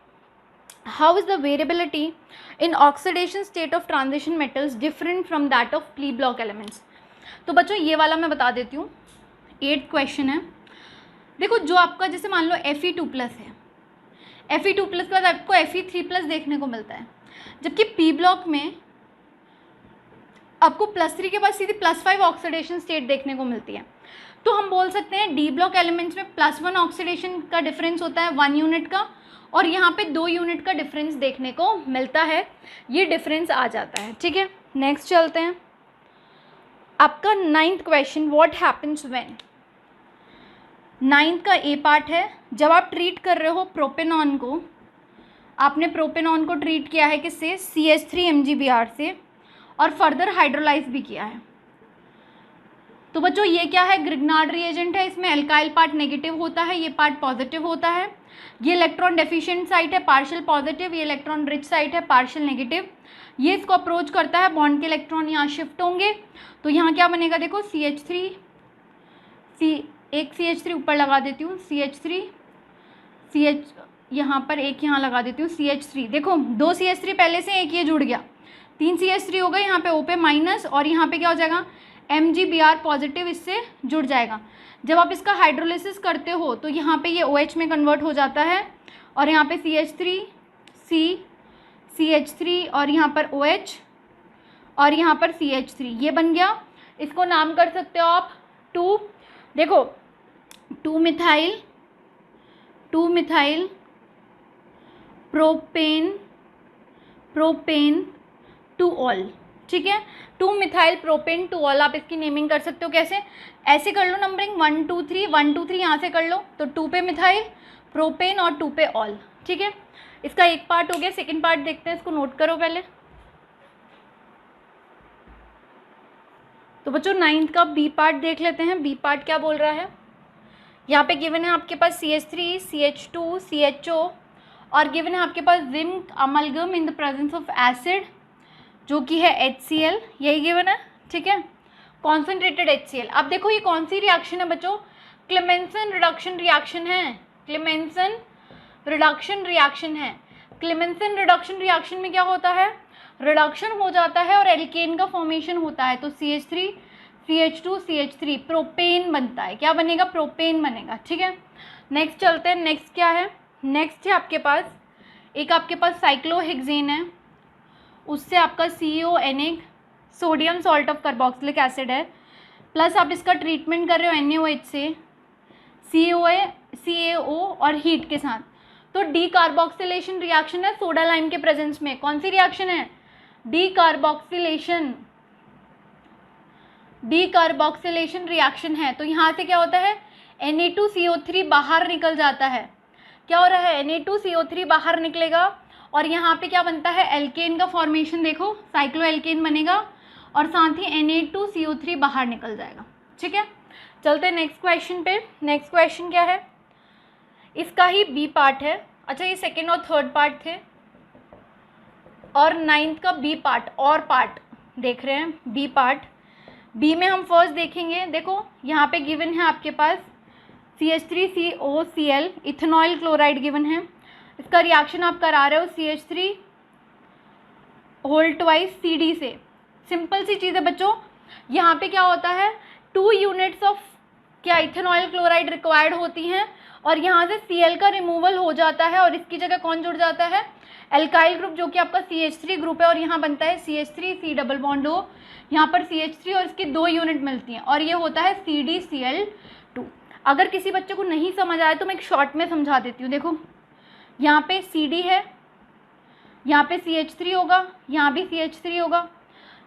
How is the variability in oxidation state of transition metals different from that of P block elements. तो बच्चों ये वाला मैं बता देती हूँ। 8th क्वेश्चन है। देखो जो आपका जैसे मान लो Fe2+ है, Fe2+ के बाद आपको Fe3+ देखने को मिलता है, जबकि P ब्लॉक में आपको +3 के बाद सीधी +5 ऑक्सीडेशन स्टेट देखने को मिलती है। तो हम बोल सकते हैं D ब्लॉक एलिमेंट्स में +1 ऑक्सीडेशन का डिफरेंस होता है 1 यूनिट का, और यहाँ पे 2 यूनिट का डिफरेंस देखने को मिलता है। ये डिफरेंस आ जाता है। ठीक है, नेक्स्ट चलते हैं। आपका 9th question, what happens when. 9th का A पार्ट है। जब आप ट्रीट कर रहे हो प्रोपेनॉन को, आपने प्रोपेनॉन को ट्रीट किया है किससे? CH3 MgBr से, और फर्दर हाइड्रोलाइज भी किया है। तो बच्चों ये क्या है? ग्रिग्नार्ड रिएजेंट है। इसमें एल्काइल पार्ट नेगेटिव होता है, ये पार्ट पॉजिटिव होता है। ये इलेक्ट्रॉन डेफिशिएंट साइट है, पार्शियल पॉजिटिव। ये इलेक्ट्रॉन रिच साइट है, पार्शियल नेगेटिव। ये इसको अप्रोच करता है, बॉन्ड के इलेक्ट्रॉन यहाँ शिफ्ट होंगे, तो यहाँ क्या बनेगा? देखो CH3, एक CH3 ऊपर लगा देती हूँ, CH3, CH यहाँ पर एक यहाँ लगा देती हूँ, CH3। देखो 2 CH3 पहले से, एक ये जुड़ गया, 3 CH3 हो गए। यहाँ पे O पे माइनस, और यहाँ पे क्या हो जाएगा? MgBr पॉजिटिव इससे जुड़ जाएगा। जब आप इसका हाइड्रोलिसिस करते हो तो यहाँ पे ये OH में कन्वर्ट हो जाता है, और यहाँ पे CH3, CH3 और यहाँ पर OH और यहाँ पर CH3, ये बन गया। इसको नाम कर सकते हो आप 2, देखो 2 मिथाइल प्रोपेन 2 ऑल। ठीक है, 2 मिथाइल प्रोपेन 2 ऑल, आप इसकी नेमिंग कर सकते हो। कैसे? ऐसे कर लो नंबरिंग, 1 2 3 1 2 3 यहाँ से कर लो, तो 2 पे मिथाइल प्रोपेन और 2 पे ऑल। ठीक है, इसका एक पार्ट हो गया। सेकंड पार्ट देखते हैं, इसको नोट करो पहले। तो बच्चों 9th का B पार्ट देख लेते हैं। B पार्ट क्या बोल रहा है? यहाँ पे गिवन है आपके पास CH3, CH2, CHO, और गिवन है आपके पास zinc amalgam in the presence of acid, जो कि है HCl, यही गिवन है। ठीक है, कॉन्सेंट्रेटेड HCl। अब देखो ये कौन सी रिएक्शन है बच्चों? क्लेमेंसन रिडक्शन रिएक्शन है। क्लेमेंसन रिडक्शन रिएक्शन है। क्लेमेंसन रिडक्शन रिएक्शन में क्या होता है? रिडक्शन हो जाता है और एल्केन का फॉर्मेशन होता है, तो CH3 CH2 CH3 प्रोपेन बनता है। क्या बनेगा? प्रोपेन बनेगा। ठीक है, नेक्स्ट चलते हैं। नेक्स्ट क्या है? नेक्स्ट है आपके पास साइक्लोहेक्सेन है, उससे आपका CONA sodium salt of carboxylic acid है, प्लस आप इसका ट्रीटमेंट कर रहे हो NaOH से, CaO और हीट के साथ, तो डीकार्बोक्सिलेशन रिएक्शन है सोडा लाइम के प्रेजेंस में। कौन सी रिएक्शन है? डीकार्बोक्सिलेशन रिएक्शन है। तो यहाँ से क्या होता है? Na2CO3 बाहर निकल जाता है। क्या हो रहा है? Na2CO3 बाहर निकलेगा और यहाँ पे क्या बनता है? एल्केन का फॉर्मेशन, देखो साइक्लो एल्केन बनेगा और साथ ही Na2CO3 बाहर निकल जाएगा। ठीक है, चलते हैं नेक्स्ट क्वेश्चन पे। नेक्स्ट क्वेश्चन क्या है? इसका ही बी पार्ट है। अच्छा, ये सेकेंड और थर्ड पार्ट थे और 9th का बी पार्ट और पार्ट देख रहे हैं, बी पार्ट। बी में हम फर्स्ट देखेंगे। देखो यहाँ पे गिवन है आपके पास CH3COCl इथेनॉल क्लोराइड गिवन है। इसका रिएक्शन आप करा रहे हो CH3 होल ट्वाइस CD से। सिंपल सी चीज़ है बच्चों, यहाँ पे क्या होता है? 2 यूनिट्स ऑफ क्या इथेनॉल क्लोराइड रिक्वायर्ड होती हैं और यहाँ से Cl का रिमूवल हो जाता है और इसकी जगह कौन जुड़ जाता है? एल्काइल ग्रुप, जो कि आपका CH3 ग्रुप है और यहाँ बनता है CH3 C double bond O, यहाँ पर CH3 और इसकी 2 यूनिट मिलती हैं और ये होता है CdCl2। अगर किसी बच्चे को नहीं समझ आए तो मैं एक शॉर्ट में समझा देती हूँ। देखो यहाँ पे CD है, यहाँ पे CH3 होगा, यहाँ भी CH3 होगा।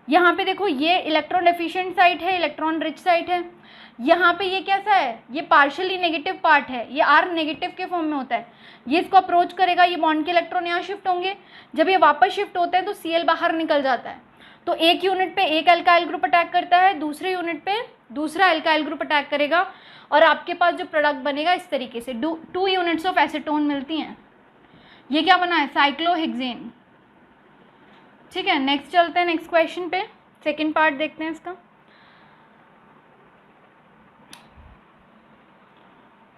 यहाँ पे देखो ये इलेक्ट्रॉन डेफिशिएंट साइट है, इलेक्ट्रॉन रिच साइट है। यहाँ पे ये कैसा है? ये पार्शियली नेगेटिव पार्ट है, ये R नेगेटिव के फॉर्म में होता है। ये इसको अप्रोच करेगा, ये बॉन्ड के इलेक्ट्रॉन यहाँ शिफ्ट होंगे। जब ये वापस शिफ्ट होते हैं तो Cl बाहर निकल जाता है। तो एक यूनिट पे एक अल्काइल ग्रुप अटैक करता है, दूसरे यूनिट पे दूसरा अल्काइल ग्रुप अटैक करेगा और आपके पास जो प्रोडक्ट बनेगा इस तरीके से 2 यूनिट्स ऑफ एसीटोन मिलती हैं। ये क्या बना है? साइक्लोहेक्सेन। ठीक है, नेक्स्ट चलते हैं नेक्स्ट क्वेश्चन पे। सेकेंड पार्ट देखते हैं इसका।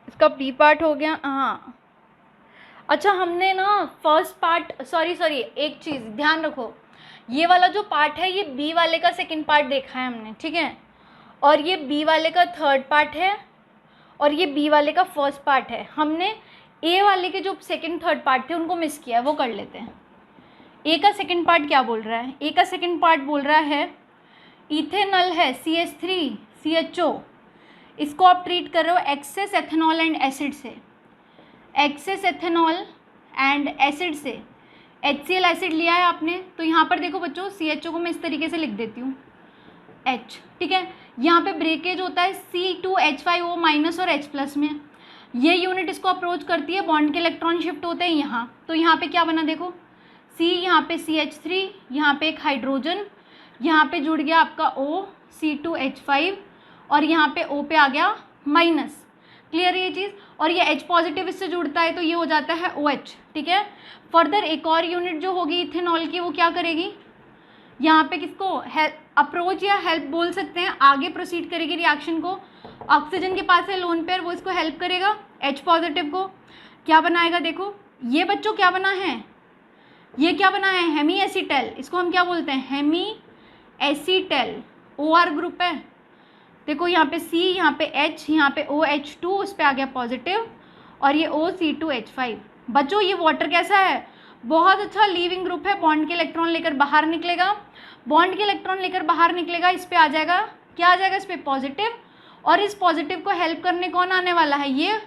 इसका बी पार्ट हो गया। हाँ, अच्छा हमने ना फर्स्ट पार्ट, सॉरी एक चीज़ ध्यान रखो, ये वाला जो पार्ट है ये बी वाले का सेकेंड पार्ट देखा है हमने। ठीक है, और ये बी वाले का थर्ड पार्ट है और ये बी वाले का फर्स्ट पार्ट है। हमने ए वाले के जो सेकेंड थर्ड पार्ट थे उनको मिस किया है, वो कर लेते हैं। ए का सेकेंड पार्ट क्या बोल रहा है? ए का सेकेंड पार्ट बोल रहा है इथेनॉल है CH3CHO, इसको आप ट्रीट कर रहे हो एक्सेस एथेनॉल एंड एसिड से, एक्सेस एथेनॉल एंड एसिड से। HCl एसिड लिया है आपने, तो यहाँ पर देखो बच्चों CHO को मैं इस तरीके से लिख देती हूँ H। ठीक है, यहाँ पे ब्रेकेज होता है C2H5O माइनस और H प्लस में। ये यूनिट इसको अप्रोच करती है, बॉन्ड के इलेक्ट्रॉन शिफ्ट होते हैं यहाँ। तो यहाँ पे क्या बना? देखो C, यहाँ पे CH3, यहाँ पे एक हाइड्रोजन, यहाँ पे जुड़ गया आपका O C2H5 और यहाँ पे O पे आ गया माइनस। क्लियर ये चीज़? और ये H पॉजिटिव इससे जुड़ता है तो ये हो जाता है OH। ठीक है, फर्दर एक और यूनिट जो होगी इथेनॉल की, वो क्या करेगी? यहाँ पे किसको अप्रोच या हेल्प बोल सकते हैं, आगे प्रोसीड करेगी रिएक्शन को। ऑक्सीजन के पास है लोन पेयर, वो इसको हेल्प करेगा H पॉजिटिव को। क्या बनाएगा? देखो ये बच्चों क्या बना है? ये क्या बना है? Hemy acetal. इसको हम क्या बोलते हैं? Hemy acetal. OR ग्रुप है। देखो यहाँ पे C, यहाँ पे H, यहाँ पे OH2, उस पर आ गया पॉजिटिव और ये OC2H5। बच्चों ये वाटर कैसा है? बहुत अच्छा लीविंग ग्रुप है, बॉन्ड के इलेक्ट्रॉन लेकर बाहर निकलेगा, बॉन्ड के इलेक्ट्रॉन लेकर बाहर निकलेगा, इस पे आ जाएगा, क्या आ जाएगा इस पे? पॉजिटिव। और इस पॉजिटिव को हेल्प करने कौन आने वाला है? ये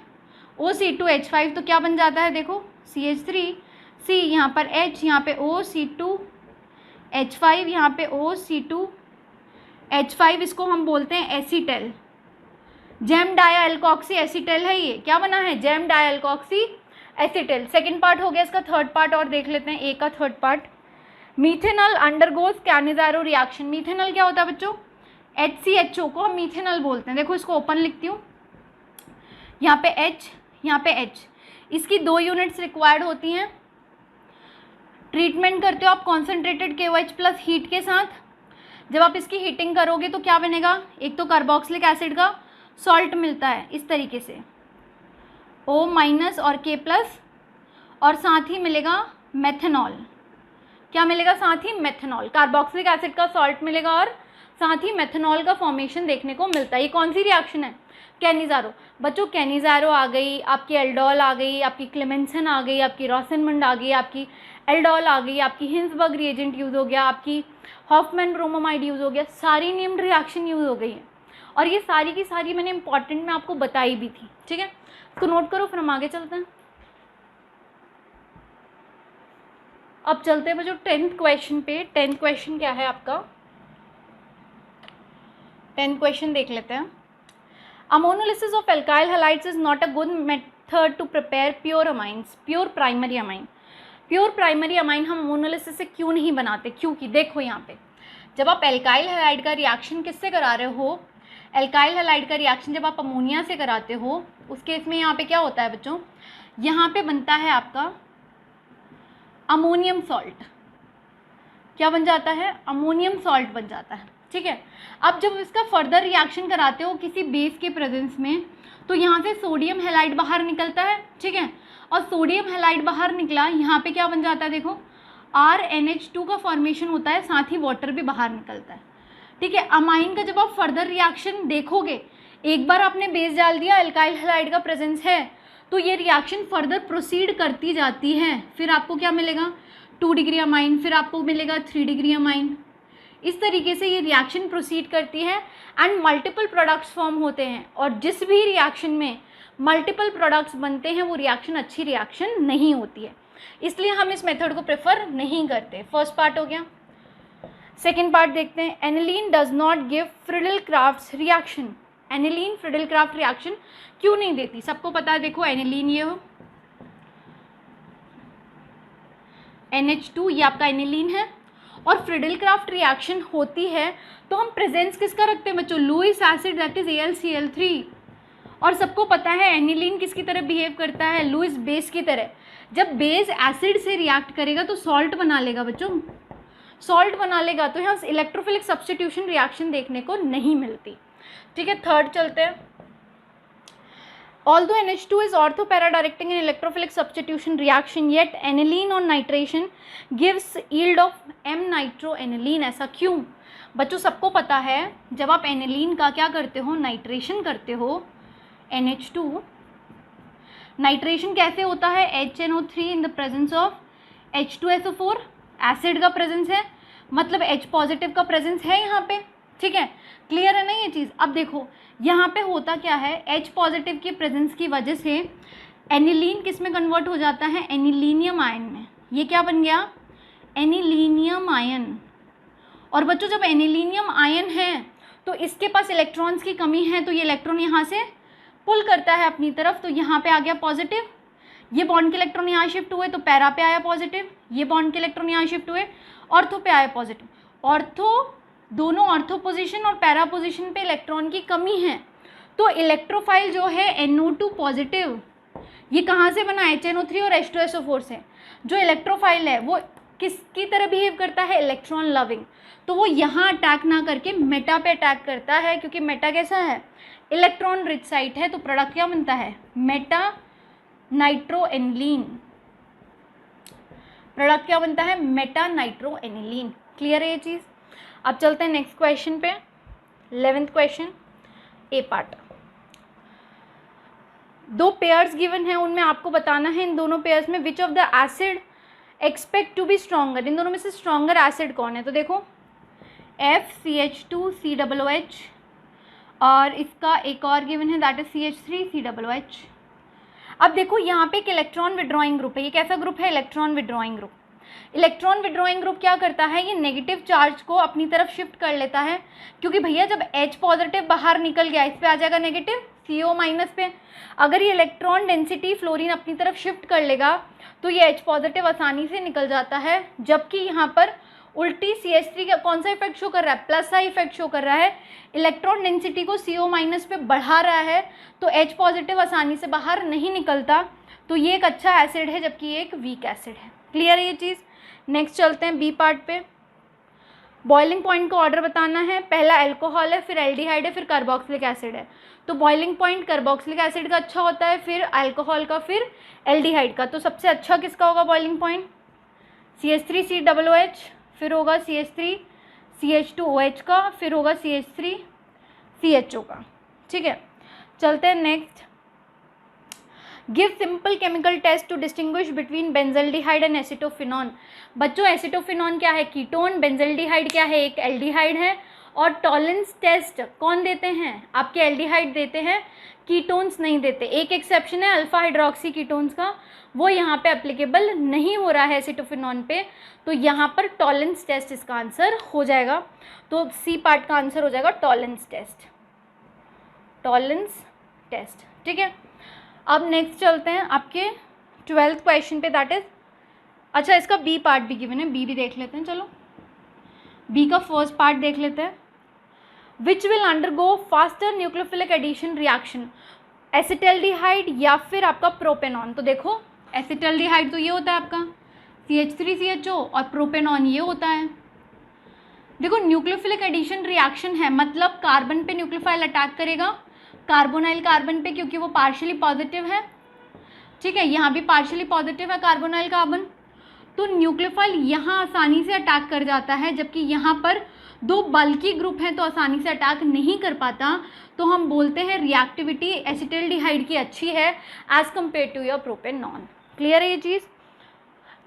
OC2H5। तो क्या बन जाता है? देखो CH3 C, यहाँ पर H, यहाँ पे OC2H5, यहाँ पे OC2H5, इसको हम बोलते हैं acetal. Gem di alkoxy acetal है ये। क्या बना है? Gem di alkoxy acetal. Second part हो गया, इसका थर्ड पार्ट और देख लेते हैं। ए का third part, methanol undergoes Cannizzaro reaction. Methanol क्या होता है बच्चों? HCHO को हम मीथेनॉल बोलते हैं। देखो इसको ओपन लिखती हूँ, यहाँ पे H, यहाँ पे H, इसकी 2 यूनिट्स रिक्वायर्ड होती हैं। ट्रीटमेंट करते हो आप कॉन्सेंट्रेटेड KOH प्लस हीट के साथ। जब आप इसकी हीटिंग करोगे तो क्या बनेगा? एक तो कार्बोक्सिलिक एसिड का सॉल्ट मिलता है इस तरीके से, O- और K+, और साथ ही मिलेगा मेथनॉल। क्या मिलेगा, साथ ही मेथनॉल, कार्बोक्सिलिक एसिड का सॉल्ट मिलेगा और साथ ही मेथनॉल का फॉर्मेशन देखने को मिलता है। ये कौन सी रिएक्शन है, कैनिज़ारो। बच्चों कैनिज़ारो आ गई, आपकी एल्डोल आ गई, आपकी क्लेमेंसन आ गई, आपकी रोसेनमंड आ गई, आपकी एल्डोल आ गई, आपकी हिंसबर्ग रिएजेंट यूज़ हो गया, आपकी हॉफमैन ब्रोमोमाइड यूज़ हो गया, सारी नेम्ड रिएक्शन यूज़ हो गई है। और ये सारी की सारी मैंने इंपॉर्टेंट में आपको बताई भी थी, ठीक है। तो नोट करो, फिर हम आगे चलते हैं। अब चलते हैं बच्चों 10th क्वेश्चन पे। 10th क्वेश्चन क्या है आपका, 10th क्वेश्चन देख लेते हैं। Ammonolysis of alkyl halides is not a good method to prepare pure amines, pure primary amine. Pure primary amine हम अमोनोलिसिस से क्यों नहीं बनाते, क्योंकि देखो यहाँ पे जब आप एल्काइल हैलाइड का रिएक्शन किससे करा रहे हो, एल्काइल हैलाइड का रिएक्शन जब आप अमोनिया से कराते हो, उस केस में यहाँ पे क्या होता है बच्चों, यहाँ पे बनता है आपका अमोनियम सॉल्ट। क्या बन जाता है, अमोनियम सॉल्ट बन जाता है, ठीक है। अब जब इसका फर्दर रिएक्शन कराते हो किसी बेस के प्रेजेंस में, तो यहाँ से सोडियम हैलाइड बाहर निकलता है, ठीक है। और सोडियम हैलाइड बाहर निकला, यहाँ पे क्या बन जाता है, देखो RNH2 का फॉर्मेशन होता है, साथ ही वाटर भी बाहर निकलता है, ठीक है। अमाइन का जब आप फर्दर रिएक्शन देखोगे, एक बार आपने बेस डाल दिया, एल्काइल हैलाइड का प्रेजेंस है, तो ये रिएक्शन फर्दर प्रोसीड करती जाती है। फिर आपको क्या मिलेगा, 2 डिग्री अमाइन, फिर आपको मिलेगा 3 डिग्री अमाइन। इस तरीके से ये रिएक्शन प्रोसीड करती है एंड मल्टीपल प्रोडक्ट्स फॉर्म होते हैं। और जिस भी रिएक्शन में मल्टीपल प्रोडक्ट्स बनते हैं वो रिएक्शन अच्छी रिएक्शन नहीं होती है, इसलिए हम इस मेथड को प्रेफर नहीं करते। फर्स्ट पार्ट हो गया। सेकेंड पार्ट देखते हैं। Aniline does not give Friedel-craft reaction. Aniline Friedel-craft reaction क्यों नहीं देती, सबको पता है। देखो एनिलीन ये हो, NH2 ये आपका एनिलीन है, और फ्रिडल-क्राफ्ट रिएक्शन होती है तो हम प्रेजेंस किसका रखते हैं बच्चों, Lewis acid, that is AlCl3। और सबको पता है एनिलीन किसकी तरह बिहेव करता है, लुईस बेस की तरह। जब बेस एसिड से रिएक्ट करेगा तो सॉल्ट बना लेगा बच्चों, सॉल्ट बना लेगा, तो यहाँ इलेक्ट्रोफिलिक सब्स्टिट्यूशन रिएक्शन देखने को नहीं मिलती, ठीक है। थर्ड चलते हैं। Although NH2 is ortho-para-directing in electrophilic substitution reaction, yet aniline on nitration gives yield of M-nitroaniline। ऐसा क्यों बच्चों, सबको पता है जब आप एनिलीन का क्या करते हो, नाइट्रेशन करते हो, NH2 नाइट्रेशन कैसे होता है, HNO3 in the presence of H2SO4, acid का प्रेजेंस है, मतलब H पॉजिटिव का प्रेजेंस है यहाँ पे, ठीक है। क्लियर है ना ये चीज़। अब देखो यहाँ पे होता क्या है, H पॉजिटिव की प्रेजेंस की वजह से एनिलीन किस में कन्वर्ट हो जाता है, एनिलीनियम आयन में। ये क्या बन गया, एनिलीनियम आयन। और बच्चों जब एनिलीनियम आयन है तो इसके पास इलेक्ट्रॉन्स की कमी है, तो ये इलेक्ट्रॉन यहाँ से पुल करता है अपनी तरफ, तो यहाँ पे आ गया पॉजिटिव। ये बॉन्ड के इलेक्ट्रॉन यहाँ शिफ्ट हुए तो पैरा पे आया पॉजिटिव, ये बॉन्ड के इलेक्ट्रॉन यहाँ शिफ्ट हुए ऑर्थो पे आया पॉजिटिव। ऑर्थो, दोनों ऑर्थो पोजीशन और पैरा पोजीशन पे इलेक्ट्रॉन की कमी है, तो इलेक्ट्रोफाइल जो है NO2 पॉजिटिव, ये कहाँ से बना, HNO3 और H2SO4 से। जो इलेक्ट्रोफाइल है वो किसकी तरह बिहेव करता है, इलेक्ट्रॉन लविंग, तो वो यहाँ अटैक ना करके मेटा पे अटैक करता है, क्योंकि मेटा कैसा है, इलेक्ट्रॉन रिच साइट है। तो प्रोडक्ट क्या बनता है, मेटा नाइट्रोएनिलीन। प्रोडक्ट क्या बनता है, मेटा नाइट्रोएनिलीन। क्लियर है ये चीज़। अब चलते हैं नेक्स्ट क्वेश्चन पे, 11th question, A part. 2 pairs given है, उनमें आपको बताना है इन दोनों पेयर्स में which of the acid expect to be stronger, इन दोनों में से स्ट्रॉन्गर एसिड कौन है। तो देखो FCH2COOH, और इसका एक और गिवन है दैट इज CH3COOH। अब देखो यहाँ पे एक इलेक्ट्रॉन विड्रॉइंग ग्रुप है, ये कैसा ग्रुप है, electron withdrawing group. Electron withdrawing group क्या करता है, ये नेगेटिव चार्ज को अपनी तरफ शिफ्ट कर लेता है, क्योंकि भैया जब H पॉजिटिव बाहर निकल गया, इस पे आ जाएगा नेगेटिव, CO माइनस पे। अगर ये इलेक्ट्रॉन डेंसिटी फ्लोरीन अपनी तरफ शिफ्ट कर लेगा तो ये H पॉजिटिव आसानी से निकल जाता है, जबकि यहाँ पर उल्टी CH3 का कौन सा इफेक्ट शो कर रहा है, प्लस का इफेक्ट शो कर रहा है, इलेक्ट्रॉन डेंसिटी को CO माइनस पे बढ़ा रहा है, तो H पॉजिटिव आसानी से बाहर नहीं निकलता। तो ये एक अच्छा एसिड है, जबकि ये एक वीक एसिड है। क्लियर है ये चीज़। नेक्स्ट चलते हैं बी पार्ट पे। बॉइलिंग पॉइंट को ऑर्डर बताना है, पहला अल्कोहल है, फिर एल्डिहाइड है, फिर कार्बोक्सिलिक एसिड है। तो बॉइलिंग पॉइंट कार्बोक्सिलिक एसिड का अच्छा होता है, फिर अल्कोहल का, फिर एल्डिहाइड का। तो सबसे अच्छा किसका होगा बॉइलिंग पॉइंट, CH3COOH, फिर होगा CH3CH2OH का, फिर होगा CH3CHO का। ठीक है, चलते हैं next. Give simple chemical test to distinguish between benzaldehyde and acetophenone. बच्चों एसिटोफिनॉन क्या है? कीटोन। बेंजल्डिहाइड क्या है? एक एल्डिहाइड है। और टॉलरेंस टेस्ट कौन देते हैं? आपके एल्डिहाइड देते हैं, कीटोन्स नहीं देते। एक एक्सेप्शन है अल्फा हाइड्रोक्सी कीटोन्स का, वो यहाँ पे एप्लीकेबल नहीं हो रहा है एसिटोफिनॉन पे, तो यहाँ पर टॉलरेंस टेस्ट इसका आंसर हो जाएगा। तो सी पार्ट का आंसर हो जाएगा टॉलरेंस टेस्ट, टॉलरेंस टेस्ट। ठीक है, अब नेक्स्ट चलते हैं आपके 12th क्वेश्चन पे, दैट इज, अच्छा इसका बी पार्ट भी गिवन है, बी भी देख लेते हैं। चलो बी का फर्स्ट पार्ट देख लेते हैं। Which will undergo faster nucleophilic addition reaction, acetaldehyde या फिर आपका प्रोपेनॉन। तो देखो एसिटल्डिहाइड तो ये होता है आपका CH3CHO और प्रोपेनॉन ये होता है। देखो न्यूक्लियोफिलिक एडिशन रिएक्शन है, मतलब कार्बन पे न्यूक्लियोफाइल अटैक करेगा कार्बोनाइल कार्बन पे, क्योंकि वो पार्शियली पॉजिटिव है। ठीक है, यहाँ भी पार्शियली पॉजिटिव है कार्बोनाइल कार्बन, तो न्यूक्लियोफाइल यहाँ आसानी से अटैक कर जाता है, जबकि यहाँ पर दो बल्की ग्रुप हैं तो आसानी से अटैक नहीं कर पाता। तो हम बोलते हैं रिएक्टिविटी एसिटल्डिहाइड की अच्छी है as compare to your propanone. Clear है ये चीज़?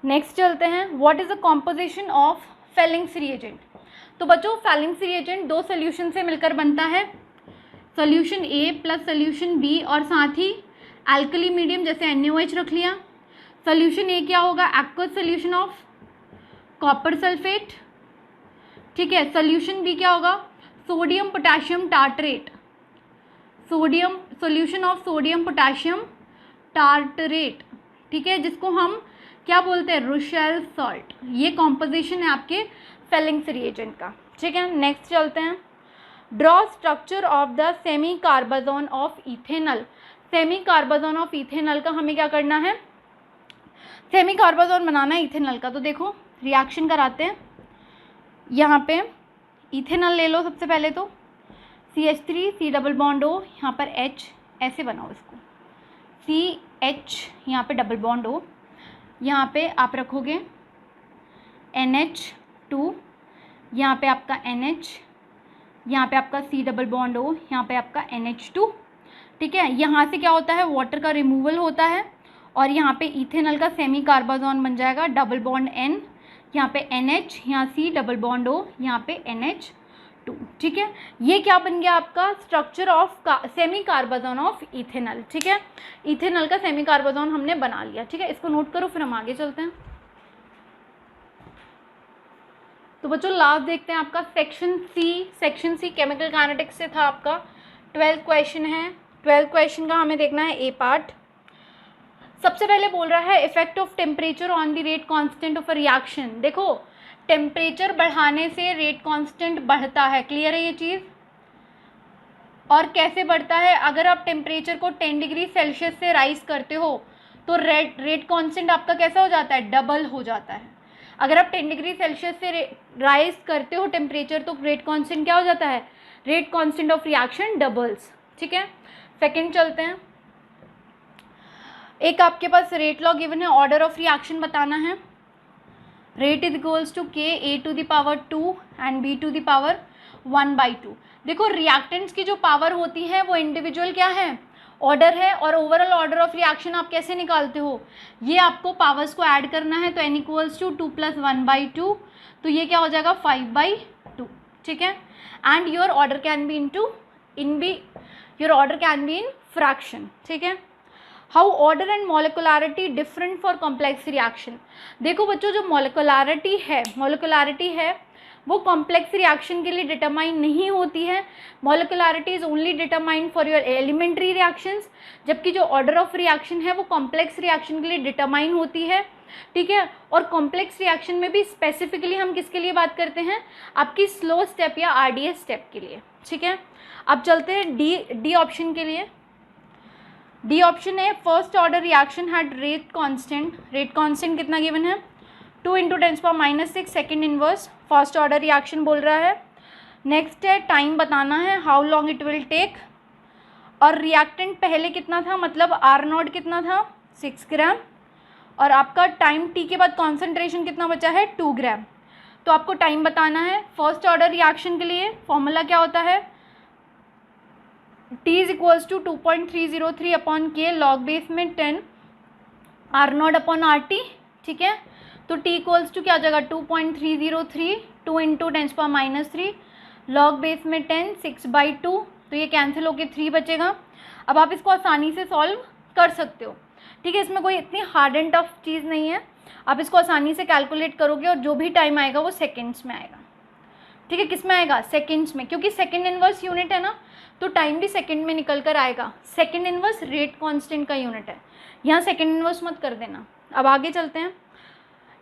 नेक्स्ट चलते हैं, what is the composition of Fehling's reagent. तो बच्चों फेलिंग्स रिएजेंट दो सोल्यूशन से मिलकर बनता है, solution A plus solution B, और साथ ही एल्कली मीडियम जैसे NaOH रख लिया। सोल्यूशन ए क्या होगा? Aqueous solution of copper sulphate. ठीक है, सोल्यूशन बी क्या होगा? Sodium potassium tartrate, sodium solution of sodium potassium tartrate. ठीक है, जिसको हम क्या बोलते हैं? Rushel salt. ये कॉम्पोजिशन है आपके फेलिंग्स रिएजेंट का। ठीक है, नेक्स्ट चलते हैं। Draw structure of the semicarbazone of ethanol. Semicarbazone of ethanol का हमें क्या करना है? सेमी कार्बाजोन बनाना है इथेनॉल का। तो देखो रिएक्शन कराते हैं, यहाँ पे इथेनॉल ले लो सबसे पहले, तो CH3 C double bond O, यहाँ पर H ऐसे बनाओ इसको, CH यहाँ पे डबल बॉन्ड O, यहाँ पे आप रखोगे NH2, यहाँ पे आपका NH, यहाँ पे आपका C डबल बॉन्ड O, यहाँ पे आपका NH2। ठीक है, यहाँ से क्या होता है? वाटर का रिमूवल होता है, और यहाँ पे इथेनॉल का सेमी कार्बाजोन बन जाएगा, डबल बॉन्ड N, यहाँ पे NH, यहाँ C डबल बॉन्ड O, यहाँ पे NH2। ठीक है, ये क्या बन गया आपका? Structure of semicarbazone of ethanol. ठीक है, इथेनॉल का सेमी कार्बाजोन हमने बना लिया। ठीक है, इसको नोट करो, फिर हम आगे चलते हैं। तो बच्चों लास्ट देखते हैं आपका सेक्शन सी केमिकल काइनेटिक्स से था आपका 12th क्वेश्चन है। 12th क्वेश्चन का हमें देखना है ए पार्ट। सबसे पहले बोल रहा है effect of temperature on the rate constant of a reaction. देखो टेम्परेचर बढ़ाने से रेट कांस्टेंट बढ़ता है, क्लियर है ये चीज़? और कैसे बढ़ता है? अगर आप टेम्परेचर को 10 डिग्री सेल्सियस से राइज करते हो तो रेट कांस्टेंट आपका कैसा हो जाता है? डबल हो जाता है। अगर आप 10 डिग्री सेल्सियस से राइज करते हो टेम्परेचर तो रेट कांस्टेंट क्या हो जाता है? Rate constant of reaction doubles. ठीक है, सेकंड चलते हैं। एक आपके पास रेट लॉ गिवन है, ऑर्डर ऑफ रिएक्शन बताना है। Rate is equals to K A to the power 2 and B to the power 1/2। देखो रिएक्टेंट्स की जो पावर होती है वो इंडिविजुअल क्या है? ऑर्डर है, और ओवरऑल ऑर्डर ऑफ रिएक्शन आप कैसे निकालते हो? ये आपको पावर्स को ऐड करना है, तो n इक्वल्स टू 2 + 1/2, तो ये क्या हो जाएगा? 5/2। ठीक है, and your order can be your order can be in fraction. ठीक है, how order and molecularity different for complex reaction. देखो बच्चों जो मॉलिकुलरिटी है वो कॉम्प्लेक्स रिएक्शन के लिए डिटरमाइन नहीं होती है। Molecularity is only determined for your elementary reactions, जबकि जो ऑर्डर ऑफ रिएक्शन है वो कॉम्प्लेक्स रिएक्शन के लिए डिटरमाइन होती है। ठीक है, और कॉम्प्लेक्स रिएक्शन में भी स्पेसिफिकली हम किसके लिए बात करते हैं? आपकी स्लो स्टेप या RDS स्टेप के लिए। ठीक है, अब चलते हैं डी ऑप्शन के लिए। डी ऑप्शन है first order reaction had rate constant कितना गिवन है? 2 × 10⁻⁻⁶ second inverse. First order reaction बोल रहा है। नेक्स्ट है टाइम बताना है, how long it will take, और रिएक्टेंट पहले कितना था, मतलब R0 कितना था? 6 ग्राम, और आपका टाइम टी के बाद कॉन्सेंट्रेशन कितना बचा है 2 ग्राम। तो आपको टाइम बताना है। फर्स्ट ऑर्डर रिएक्शन के लिए फॉर्मूला क्या होता है, T is equals to 2.303 upon K log base में 10 R0 अपॉन RT, ठीक है। तो T इक्वल्स टू क्या हो जाएगा 2.303 2 इंटू 10⁻³ लॉग बेस में 10 6/2, तो ये कैंसिल होके 3 बचेगा। अब आप इसको आसानी से सॉल्व कर सकते हो, ठीक है। इसमें कोई इतनी हार्ड एंड टफ चीज़ नहीं है, आप इसको आसानी से कैलकुलेट करोगे और जो भी टाइम आएगा वो सेकेंड्स में आएगा, ठीक है। किस में आएगा, सेकेंड्स में, क्योंकि सेकेंड इनवर्स यूनिट है ना, तो टाइम भी सेकेंड में निकल कर आएगा। सेकेंड इनवर्स रेट कांस्टेंट का यूनिट है, यहाँ सेकेंड इनवर्स मत कर देना। अब आगे चलते हैं,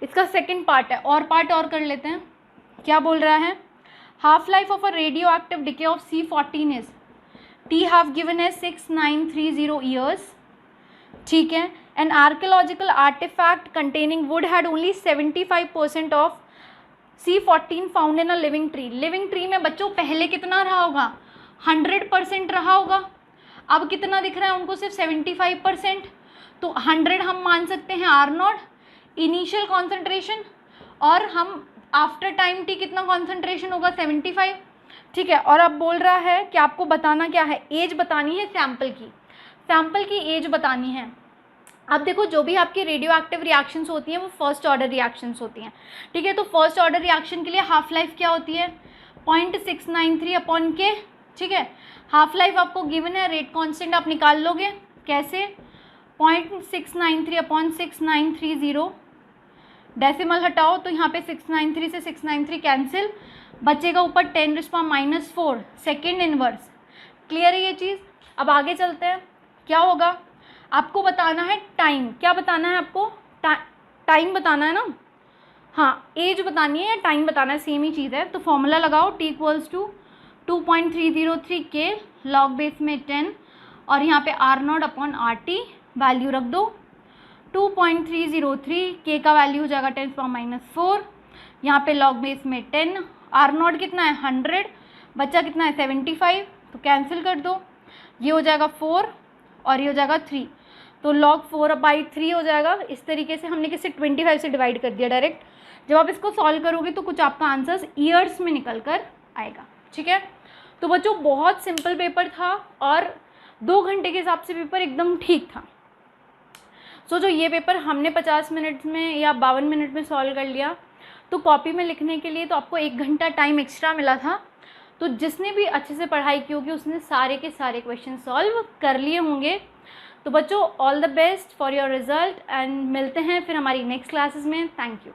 इसका सेकेंड पार्ट है, और पार्ट और कर लेते हैं। क्या बोल रहा है, half life of a radioactive decay of C14 is T have given है 6930 ईयर्स, ठीक है। An archaeological artefact containing wood had only 75% of C14 found in a living tree. Living tree में बच्चों पहले कितना रहा होगा, 100% रहा होगा। अब कितना दिख रहा है उनको, सिर्फ 75%। तो 100 हम मान सकते हैं R0 इनिशियल कॉन्सेंट्रेशन, और हम आफ्टर टाइम टी कितना कॉन्सेंट्रेशन होगा 75, ठीक है। और अब बोल रहा है कि आपको बताना क्या है, एज बतानी है सैम्पल की, सैम्पल की एज बतानी है। अब देखो जो भी आपकी रेडियो एक्टिव रिएक्शंस होती हैं वो फर्स्ट ऑर्डर रिएक्शंस होती हैं, ठीक है। तो फर्स्ट ऑर्डर रिएक्शन के लिए हाफ लाइफ क्या होती है 0.693 अपॉन के, ठीक है। हाफ लाइफ आपको गिवन है, रेट कांस्टेंट आप निकाल लोगे कैसे, 0.693 अपॉन 6930, डेसिमल हटाओ तो यहाँ पे 693 से 693 कैंसिल, बचेगा ऊपर 10⁻⁴ सेकेंड इनवर्स। क्लियर है ये चीज़। अब आगे चलते हैं, क्या होगा, आपको बताना है टाइम। क्या बताना है आपको, टाइम बताना है ना, हाँ एज बतानी है या टाइम बताना है, सेम ही चीज़ है। तो फॉर्मूला लगाओ, T इक्वल्स टू 2.303 के लॉग बेस में 10 और यहाँ पे R0 अपॉन RT वैल्यू रख दो। 2.303 के का वैल्यू हो जाएगा 10⁻⁴, यहाँ पे लॉग बेस में 10, R0 कितना है 100, बच्चा कितना है 75, तो कैंसिल कर दो, ये हो जाएगा 4 और ये हो जाएगा 3, तो log 4/3 हो जाएगा। इस तरीके से हमने किसी 25 से डिवाइड कर दिया डायरेक्ट। जब आप इसको सॉल्व करोगे तो कुछ आपका आंसर्स ईयर्स में निकल कर आएगा, ठीक है। तो बच्चों बहुत सिंपल पेपर था और 2 घंटे के हिसाब से पेपर एकदम ठीक था। सो जो ये पेपर हमने 50 मिनट में या 52 मिनट में सॉल्व कर लिया, तो कॉपी में लिखने के लिए तो आपको 1 घंटा टाइम एक्स्ट्रा मिला था। तो जिसने भी अच्छे से पढ़ाई की होगी उसने सारे के सारे क्वेश्चन सॉल्व कर लिए होंगे। तो बच्चों all the best for your result, and मिलते हैं फिर हमारी नेक्स्ट क्लासेस में। Thank you.